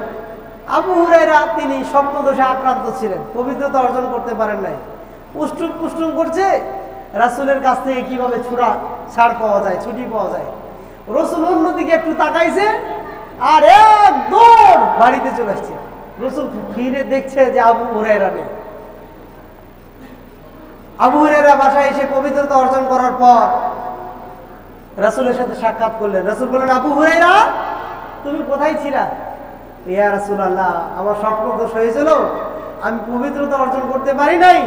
আবু হুরায়রা তিনি স্বপ্নদোষে আক্রান্ত ছিলেন, পবিত্রতা অর্জন করতে পারেন নাই। পুষ্টুম পুষ্টুম করছে, রাসূলের কাছ থেকে কিভাবে ছাড় পাওয়া যায়, ছুটি পাওয়া যায়। রাসূল অন্যদিকে একটু তাকাইছে আর এক দৌড় বাড়িতে চলে আসছে। রাসূল ফিরে দেখছে যে আবু হুরায়রা নেই। আবু হুরায়রা বাসায় এসে পবিত্রতা অর্জন করার পর রাসূলের সাথে সাক্ষাৎ করলেন। রাসূল বললেন, আবু হুরায়রা তুমি কোথায় ছিলা? ইয়া রাসূলুল্লাহ, আমার স্বপ্নদোষ হয়েছিল, আমি পবিত্রতা অর্জন করতে পারি নাই,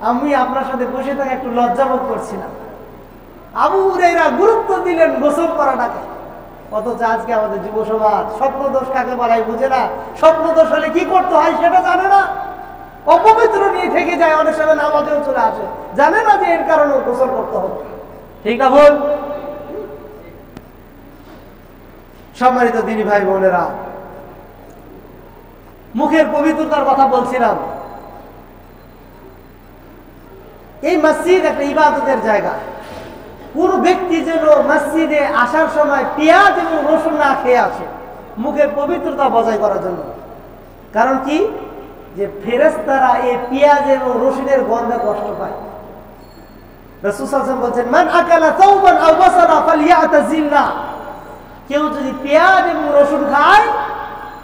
আমি আপনার সাথে বসে থাকা একটু লজ্জাবোধ করছিলাম। আবু হুরায়রা গুরুত্ব দিলেন গোসল করাটাকে। অথচ আজকে আমাদের যুব সমাজ স্বপ্নদোষ কাকে বলাই বুঝে না, স্বপ্নদোষ হলে কি করতে হয় সেটা জানে না, অপবিত্র নিয়ে থেকে যায়, অনেক সময় নামাজেও চলে আসে, জানে না যে এর কারণে গোসল করতে হবে। ঠিক না ভুল? সম্মানিত দিনী ভাই বোনেরা, মুখের পবিত্রতার কথা বলছিলাম। এই মসজিদ একটা ইবাদতের জায়গা। কোন ব্যক্তি যেন মসজিদে আসার সময় পেঁয়াজ এবং রসুন না খেয়ে আসে, মুখের পবিত্রতা বজায় করার জন্য। কারণ কি, যে ফেরেশতারা এই পেঁয়াজ এবং রসুনের গন্ধে কষ্ট পায়। রাসূল সাল্লাল্লাহু আলাইহি ওয়াসাল্লাম বলেন, মান আকালা তাওবান আও বাসারা ফালিয়াতাজিল্লা, কেউ যদি পেঁয়াজ এবং রসুন খায়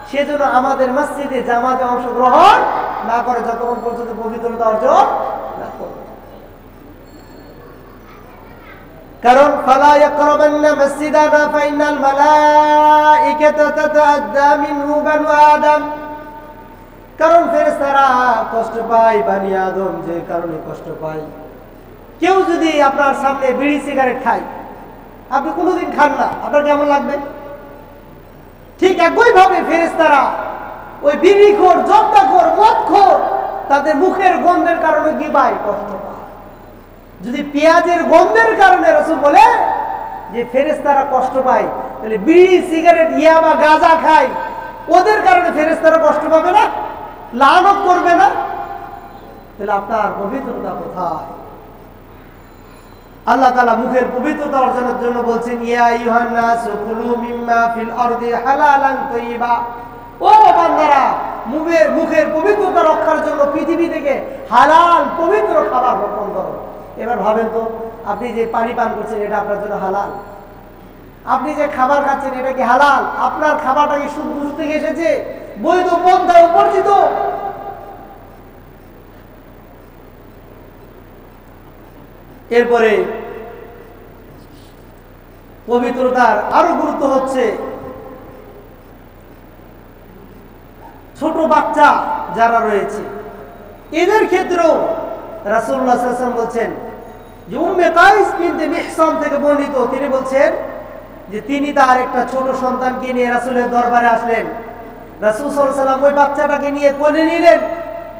সেজন্য আমাদের মসজিদে জামাতে অংশগ্রহণ না করে যতক্ষণ পর্যন্ত পবিত্রতা অর্জন না করে। কারণ ফালা ইয়াকরাবান্না মাসজিদানা ফাইনাল মালাইকাতা তাতাআদ্দা মিনহু বানু আদম, কারণ ফেরেশতারা কষ্ট পায়, বনি আদম যে কারণে কষ্ট পায়। কেউ যদি আপনার সামনে বিড়ি সিগারেট খায়, আপনি কোনোদিন খান না, আপনার কেমন লাগবে? ঠিক একইভাবে ফেরেশতারা ওই বিড়িখোর, জর্দাখোর, মদখোর তাদের মুখের গন্ধের কারণে গিবায় কষ্ট পায়। যদি পেঁয়াজের গন্ধের কারণে রাসূল বলে যে ফেরেশতারা কষ্ট পায়, তাহলে বিড়ি সিগারেট ইয়াবা গাঁজা খায়, ওদের কারণে ফেরেশতারা কষ্ট পাবে না, লানত করবে না? তাহলে আপনার পবিত্রতা কোথায়? আল্লাহ তাআলা মুখের পবিত্রতা অর্জনের জন্য বলছেন, ইয়া আইয়ুহান নাসু কুলু মিম্মা ফিল আরদি হালালান তাইয়্যিবা, ও বান্দারা, মুখের পবিত্রতা রক্ষার জন্য পৃথিবী থেকে হালাল পবিত্র খাবার ভক্ষণ করো। এবার ভাবেন তো, আপনি যে পানি পান করছেন এটা আপনার জন্য হালাল? আপনি যে খাবার খাচ্ছেন এটা কি হালাল? আপনার খাবারটা কি শুদ্ধ থেকে এসেছে, বৈধ পন্থায় উপার্জিত? এরপরে পবিত্রতার আরো গুরুত্ব হচ্ছে, ছোট বাচ্চা যারা রয়েছে এদের ক্ষেত্রেও রাসূলুল্লাহ সাল্লাল্লাহু আলাইহি ওয়াসাল্লাম বলছেন যে উম্মে কাইস বিনতে মিহসান থেকে বর্ণিত, তিনি বলছেন যে তিনি তার একটা ছোট সন্তানকে নিয়ে রাসূলের দরবারে আসলেন। রাসূল সাল্লাল্লাহু আলাইহি ওয়াসাল্লাম ওই বাচ্চাটাকে নিয়ে কোলে নিলেন,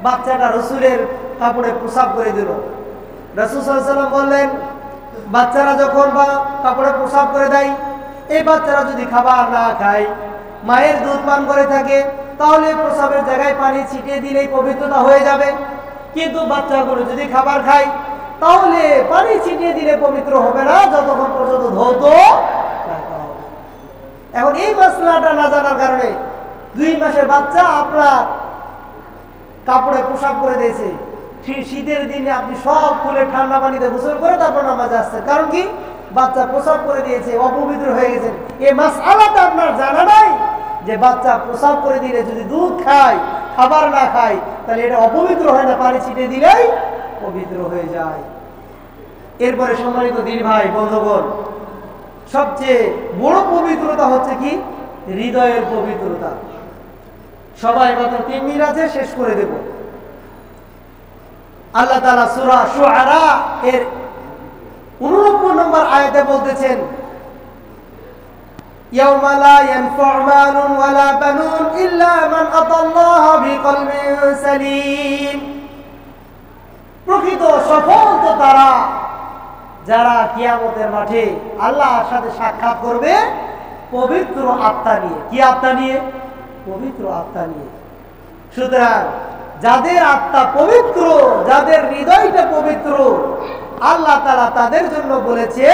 বাচ্চাটা রাসূলের কাপড়ে প্রসাব করে দিল। রাসূল সাল্লাল্লাহু আলাইহি ওয়াসাল্লাম বললেন, বাচ্চারা যখন বা কাপড়ে প্রসাব করে দেয়, এই বাচ্চারা যদি খাবার না খায়, মায়ের দুধ পান করে থাকে, তাহলে প্রসাবের জায়গায় পানি ছিটিয়ে দিলেই পবিত্রতা হয়ে যাবে। কিন্তু বাচ্চাগুলো যদি খাবার খায়, তাহলে পানি ছিটিয়ে দিলে পবিত্র হবে না, যতক্ষণ পর্যন্ত ধৌত না করা হবে। এখন এই মাসলাটা না জানার কারণে 2 মাসের বাচ্চা আপনার কাপড়ে প্রসাব করে দিয়েছে, শীতের দিনে আপনি সব খুলে ঠান্ডা পানিতে গোসল করে তারপর নামাজে আসছেন। কারণ কি, বাচ্চা প্রসাব করে দিয়েছে, অপবিত্র হয়ে গেছেন। এই মাসআলাটা আপনার জানা নাই যে বাচ্চা প্রসাব করে দিলে যদি দুধ খায়, খাবার না খায়, তাহলে এটা অপবিত্র হয় না, পানি ছিটিয়ে দিলেই পবিত্র হয়ে যায়। এরপরে সম্মানিত দিন ভাই বন্ধুগণ, সবচেয়ে বড় পবিত্রতা হচ্ছে কি, হৃদয়ের পবিত্রতা। সবাই মাত্র 3 মিনিট আছে, শেষ করে দেব। আল্লাহ তাআলা সূরা শুআরা এর 89 নম্বর আয়াতে বলতেছেন, ইয়াওমা লা ইয়ানফা'ু মালুন ওয়ালা বানুন ইল্লা মান আতাল্লাহা বিকলবিন সালিম। প্রকৃত সফল তো তারা যারা কিয়ামতের মাঠে আল্লাহর সাথে সাক্ষাৎ করবে পবিত্র আত্মা নিয়ে। কি আত্মা নিয়ে? পবিত্র আত্মা নিয়ে। সুতরাং যাদের আত্মা পবিত্র, যাদের হৃদয়টা পবিত্র, আল্লাহ তাআলা তাদের জন্য বলেছে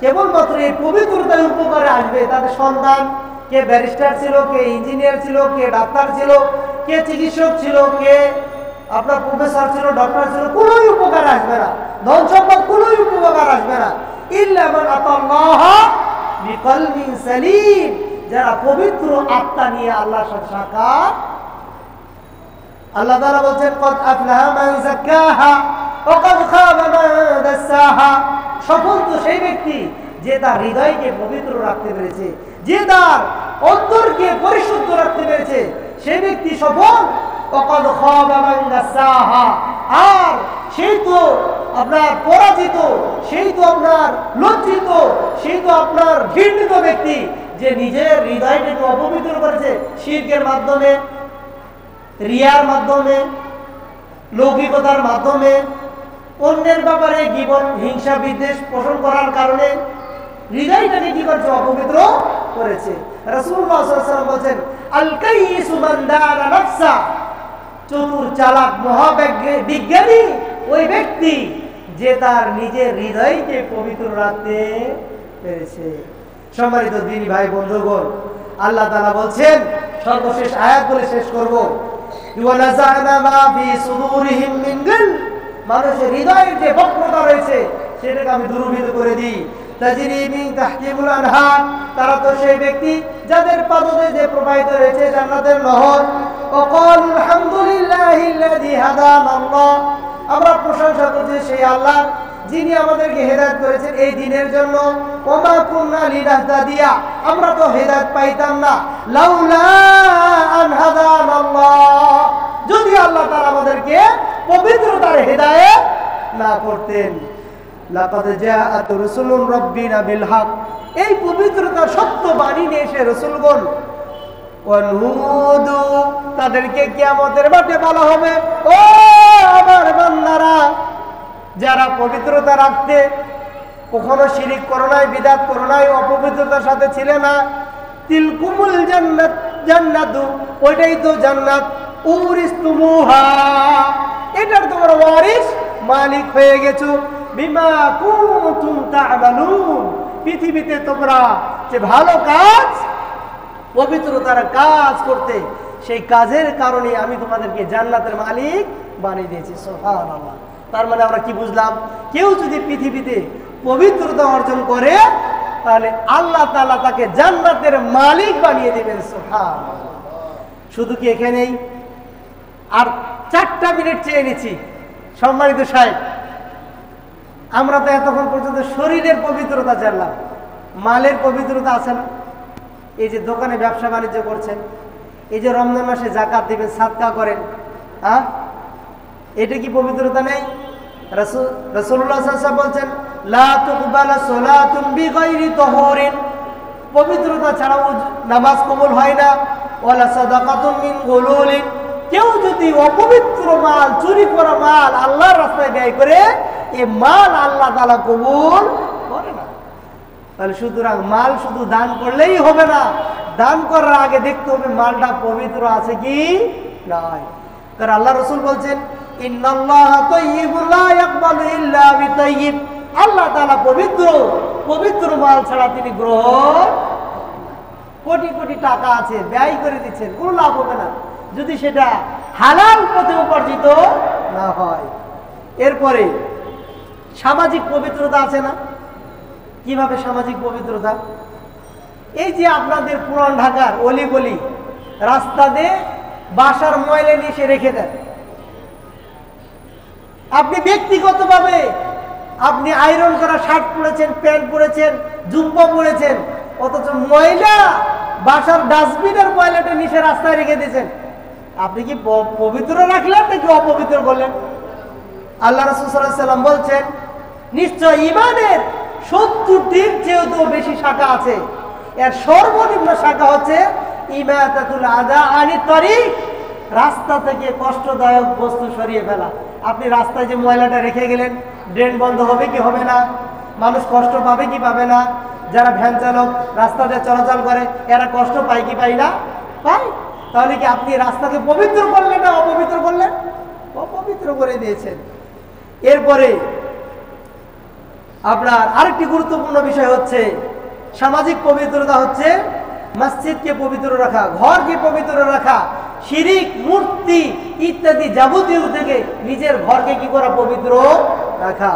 কেবলমাত্র এই পবিত্রতার উপকারে আসবে। তাদের সন্তান, কে ব্যারিস্টার ছিল, কে ইঞ্জিনিয়ার ছিল, কে ডাক্তার ছিল, কে চিকিৎসক ছিল, কে আপনার প্রফেসর ছিল, ডক্টর ছিল, কোনোই উপকার আসবে না। ধন সম্পদ কোনোই উপকার আসবে না। ইল্লা মান আতাল্লাহ বিকলবিন সালিম, যারা পবিত্র আত্মা নিয়ে আল্লাহর সাথে সাক্ষাৎ। আল্লাহ তাআলা বলেন কদ আফলাহা মান যাক্কাহা ওয়া কদ খাবা মান দাসসাহা। সফল তো সেই ব্যক্তি যে তার হৃদয়কে পবিত্র রাখতে পেরেছে, যে তার অন্তরকে পরিশুদ্ধ রাখতে পেরেছে, সেই ব্যক্তি সফল। ওয়া কদ খাবা মান দাসসাহা, আর সেই তো আপনার পরাজিত, সেই তো আপনার লজ্জিত, সেই তো আপনার ঘৃণিত ব্যক্তি যে নিজের হৃদয়টাকে অপবিত্র করেছে শিরকের মাধ্যমে, রিয়ার মাধ্যমে, লৌকিকতার মাধ্যমে, অন্যের ব্যাপারে জীবন হিংসা বিদ্বেষ পোষণ করার কারণে হৃদয়টাকে কি করছে? অপবিত্র করেছে। রাসূলুল্লাহ সাল্লাল্লাহু আলাইহি ওয়াসাল্লাম বলেন আল কাইয়িসু মান দানা নাফসা, চতুর চালাক মহাবিজ্ঞানী ওই ব্যক্তি যে তার নিজের হৃদয়কে পবিত্র রাখতে পেরেছে। সম্মানিত দিনী ভাই বন্ধুগণ, আল্লাহ তাআলা বলছেন, সর্বশেষ আয়াত বলে শেষ করব, ওয়ানাযা'না মা ফি সুদুরিহিম মিন গিল, মানুষের হৃদয়ের যে বক্রতা রয়েছে সেটাকে আমি দূরীভূত করে দিই। তাজরি মিন তাহতিহিমুল আনহার, তারা তো সেই ব্যক্তি যাদের পাদদেশে প্রবাহিত রয়েছে জান্নাতের নহর। ওয়া ক্বালু আলহামদুলিল্লাহিল্লাযী হাদানাল্লাহ, আমরা প্রশংসা করছি সেই আল্লাহর যিনি আমাদেরকে হেদায়েত করেছেন এই দিনের জন্য। ওয়া মা কুননা লিনাহতাদিয়া, আমরা তো হেদায়েত পাইতাম না লাউলা আন হাদানাল্লাহ, যদি আল্লাহ তাআলা আমাদেরকে পবিত্রতার হেদায়েত না করতেন। লাকাদ জাআত রাসূলুর রাব্বিনা বিল হক, এই পবিত্রতা সত্য বাণী নিয়ে এসে রাসূলগণ ওয়ানুদু, তাদেরকে কিয়ামতের মাঠে বলা হবে, ও আমার বান্দারা যারা পবিত্রতা রাখতে কখনো শিরিক করো নাই, বিদআত করো নাই, অপবিত্রতার সাথে ছিলে না, তিলকুমুল জান্নাত, জান্নাতু ওইটাই তো জান্নাত, উরিস্তুমুহা, এটার তোমরা ওয়ারিস মালিক হয়ে গেছো, বিমা কুনতুম তা'মালুন, পৃথিবীতে তোমরা যে ভালো কাজ পবিত্রতার কাজ করতে, সেই কাজের কারণে আমি তোমাদেরকে জান্নাতের মালিক বানিয়ে দিয়েছি। সুবহানাল্লাহ। তার মানে আমরা কি বুঝলাম? কেউ যদি পৃথিবীতে পবিত্রতা অর্জন করে তাহলে আল্লাহ তাআলা তাকে জান্নাতের মালিক বানিয়ে দেবেন। সুবহানাল্লাহ। শুধু কি এখানেই? আর 4টা মিনিট চেয়ে নিচ্ছি। সম্মানিত সাহেব, আমরা তো এতক্ষণ পর্যন্ত শরীরের পবিত্রতা জানলাম, মালের পবিত্রতা আছে না? এই যে দোকানে ব্যবসা বাণিজ্য করছেন, এই যে রমজান মাসে যাকাত দিবেন, সাদকা করেন, হ্যাঁ, এটা কি পবিত্রতা নেই? রাসূলুল্লাহ সাল্লাল্লাহু আলাইহি ওয়াসাল্লাম বলছেন লা তুকবালু সালাতুন বিগাইরি তাহুরিন, পবিত্রতা ছাড়া নামাজ কবুল হয় না। ওয়ালা সাদাকাতুন মিন গুলুলিন, কেউ যদি অপবিত্র মাল, চুরি করা মাল আল্লাহর রাস্তায় ব্যয় করে, এই মাল আল্লাহ তাআলা কবুল করে না। তাহলে সুতরাং মাল শুধু দান করলেই হবে না, দান করার আগে দেখতে হবে মালটা পবিত্র আছে কি নাই। কারণ আল্লাহ রাসূল বলছেন ইন্নাল্লাহা তাইয়্যিবুন লা ইয়াকবালু ইল্লা বিতাইয়্যিব, আল্লাহ তাআলা পবিত্র, পবিত্র মাল ছাড়া তিনি গ্রহণ। কোটি কোটি টাকা আছে, ব্যয় করে দিচ্ছেন, কোনো লাভ হবে না যদি সেটা হালাল পথে উপার্জিত না হয়। এরপরে সামাজিক পবিত্রতা আছে না? কিভাবে সামাজিক পবিত্রতা? এই যে আপনাদের পুরান ঢাকার অলি গলি রাস্তা দিয়ে বাসার ময়লা নিয়ে এসে রেখে দেন, আপনি ব্যক্তিগতভাবে আপনি আয়রন করা শার্ট পরেছেন, প্যান্ট পরেছেন, জুব্বা পরেছেন, অথচ ময়লা বাসার ডাস্টবিনের ময়লাটা নিচে রাস্তায় রেখে দিয়েছেন। আপনি কি পবিত্র রাখলেন নাকি অপবিত্র করলেন? আল্লাহ রাসূল সাল্লাল্লাহু আলাইহি ওয়াসাল্লাম বলছেন নিশ্চয় ঈমানের 70টির চেয়েও বেশি শাখা আছে, এর সর্বনিম্ন শাখা হচ্ছে ইমাতাতুল আযা আনিত তারিক, রাস্তা থেকে কষ্টদায়ক বস্তু সরিয়ে ফেলা। আপনি রাস্তায় যে ময়লাটা রেখে গেলেন, ড্রেন বন্ধ হবে কি হবে না, মানুষ কষ্ট পাবে কি পাবে না, যারা ভ্যান চালক রাস্তাতে চলাচল করে এরা কষ্ট পায় কি পায় না, পায়। তাহলে কি আপনি রাস্তাকে পবিত্র করলেন না অপবিত্র করলেন? অপবিত্র করে দিয়েছেন। এরপরে আপনার আরেকটি গুরুত্বপূর্ণ বিষয় হচ্ছে সামাজিক পবিত্রতা হচ্ছে মসজিদকে পবিত্র রাখা, ঘরকে পবিত্র রাখা, শিরিক, মূর্তি ইত্যাদি যাবতীয় থেকে নিজের ঘরকে কি করা, পবিত্র রাখা।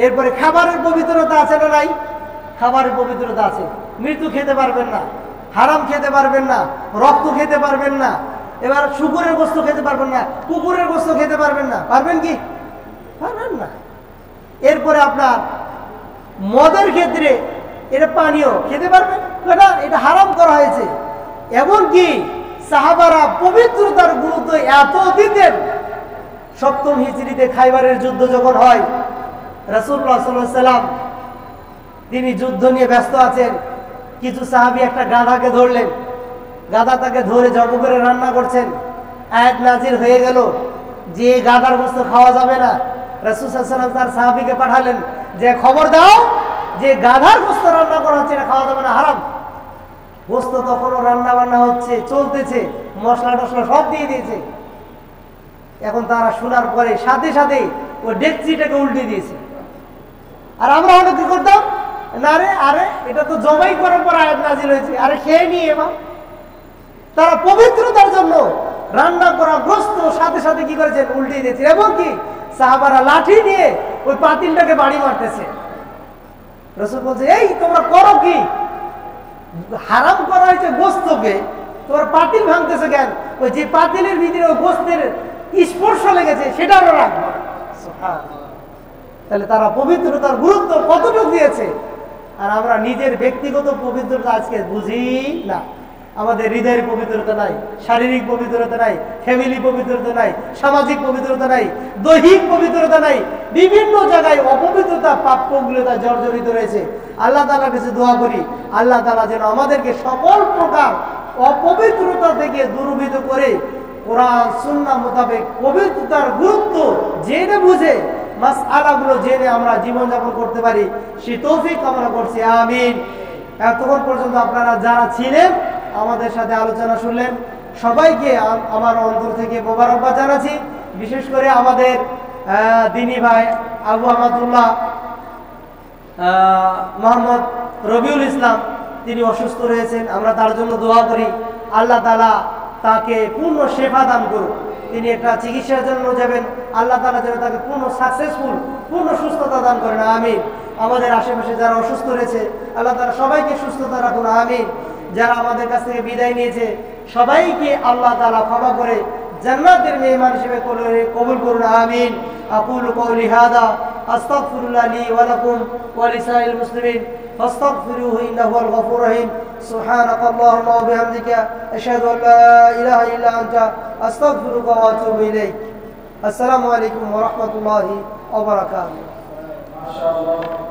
এরপরে খাবারের পবিত্রতা আছে না নাই? খাবারের পবিত্রতা আছে। মৃত্যু খেতে পারবেন না, হারাম খেতে পারবেন না, রক্ত খেতে পারবেন না, এবার শুকুরের গোশত খেতে পারবেন না, কুকুরের গোশত খেতে পারবেন না। পারবেন কি? পারবেন না। এরপরে আপনার মদের ক্ষেত্রে এটা পানীয় খেতে পারবেন না, এটা হারাম করা হয়েছে। এমনকি সাহাবারা পবিত্রতার গুরুত্ব এত দিতেন, 7ম হিজরিতে খাইবারের যুদ্ধ যখন হয়, রাসূলুল্লাহ সাল্লাল্লাহু আলাইহি ওয়াসাল্লাম তিনি যুদ্ধ নিয়ে ব্যস্ত আছেন, কিছু সাহাবী একটা গাধাকে ধরলেন, গাধা তাকে ধরে জব করে রান্না করছেন। আয়াত নাজিল হয়ে গেল যে গাধার গোশত খাওয়া যাবে না। রাসূল সাল্লাল্লাহু আলাইহি ওয়াসাল্লাম তার সাহাবীকে পাঠালেন যে খবর দাও যে গাধার গোশত রান্না করা হচ্ছে, এটা খাওয়া যাবে না, হারাম। গোশত তখনও রান্না বান্না হচ্ছে, চলতেছে, মশলা টশলা সব দিয়ে দিয়েছে। এখন তারা শোনার পরে সাথে সাথে ওই ডেকচিটাকে উল্টে দিয়েছে। আর আমরা হয়তো কি করতাম, না রে আরে এটা তো জবাই করার পর আয়াত নাজিল হয়েছে, আরে খেয়ে নিয়ে এবার। তারা পবিত্রতার জন্য রান্না করা গোশত সাথে সাথে কি করেছেন, উল্টে দিয়েছে। এবং কি সাহাবারা লাঠি নিয়ে ওই পাতিলটাকে বাড়ি মারতেছে। রাসূল বলছে, এই তোমরা করো কি? হারাম করা হয়েছে গোশতকে, তোমার পাতিল ভাঙতেছে কেন? ওই যে পাতিলের ভিতরে ওই গোশতের স্পর্শ লেগেছে সেটাও রাখবো। তাহলে তারা পবিত্রতার গুরুত্ব কতটুকু দিয়েছে। আর আমরা নিজের ব্যক্তিগত পবিত্রতা আজকে বুঝি না। আমাদের হৃদয়ের পবিত্রতা নাই, শারীরিক পবিত্রতা নাই, ফ্যামিলি পবিত্রতা নাই, সামাজিক পবিত্রতা নাই, দৈহিক পবিত্রতা নাই, বিভিন্ন জায়গায় অপবিত্রতা, পাপগুলোতা জর্জরিত রয়েছে। আল্লাহ তাআলার কাছে দোয়া করি, আল্লাহ তাআলা যেন আমাদেরকে সকল প্রকার অপবিত্রতা থেকে দূরীভূত করে কোরআন সুন্নাহ মোতাবেক পবিত্রতার গুরুত্ব জেনে বুঝে মাসআলাগুলো জেনে আমরা জীবনযাপন করতে পারি, সে তৌফিক কামনা করছি, আমিন। এতক্ষণ পর্যন্ত আপনারা যারা ছিলেন আমাদের সাথে আলোচনা শুনলেন, সবাইকে আমার অন্তর থেকে মোবারকবাদ জানাচ্ছি। বিশেষ করে আমাদের দিনী ভাই আবু আহমদুল্লাহ মোহাম্মদ রবিউল ইসলাম, তিনি অসুস্থ রয়েছেন, আমরা তার জন্য দোয়া করি। আল্লাহ তাআলা তাকে পূর্ণ শেফা দান করুন। তিনি একটা চিকিৎসার জন্য যাবেন, আল্লাহ তাআলা যেন তাকে পূর্ণ সাকসেসফুল, পূর্ণ সুস্থতা দান করেন, আমিন। আমাদের আশেপাশে যারা অসুস্থ রয়েছে আল্লাহ তাআলা সবাইকে সুস্থতা রাখুন, আমিন। যারা আমাদের কাছ থেকে বিদায় নিয়েছে সবাইকে আল্লাহ তাআলা ক্ষমা করে জান্নাতের মেহমান হিসেবে কবুল করুন, আমিন। আকুলু কওলি হাদা আস্তাগফিরুল্লাহ লি ওয়া লাকুম ওয়া লিসাইরিল মুসলিমিন ফাস্তাগফিরুহু ইন্নাহু হুয়াল গফুরুর রহিম। সুবহানাকাল্লাহুম্মা ওয়া বিহামদিকা আশহাদু আল লা ইলাহা ইল্লা আনতা আস্তাগফিরুকা ওয়া আতুবু ইলাইক। আসসালামু আলাইকুম ওয়া রাহমাতুল্লাহি ওয়া বারাকাতুহু। মাশাআল্লাহ।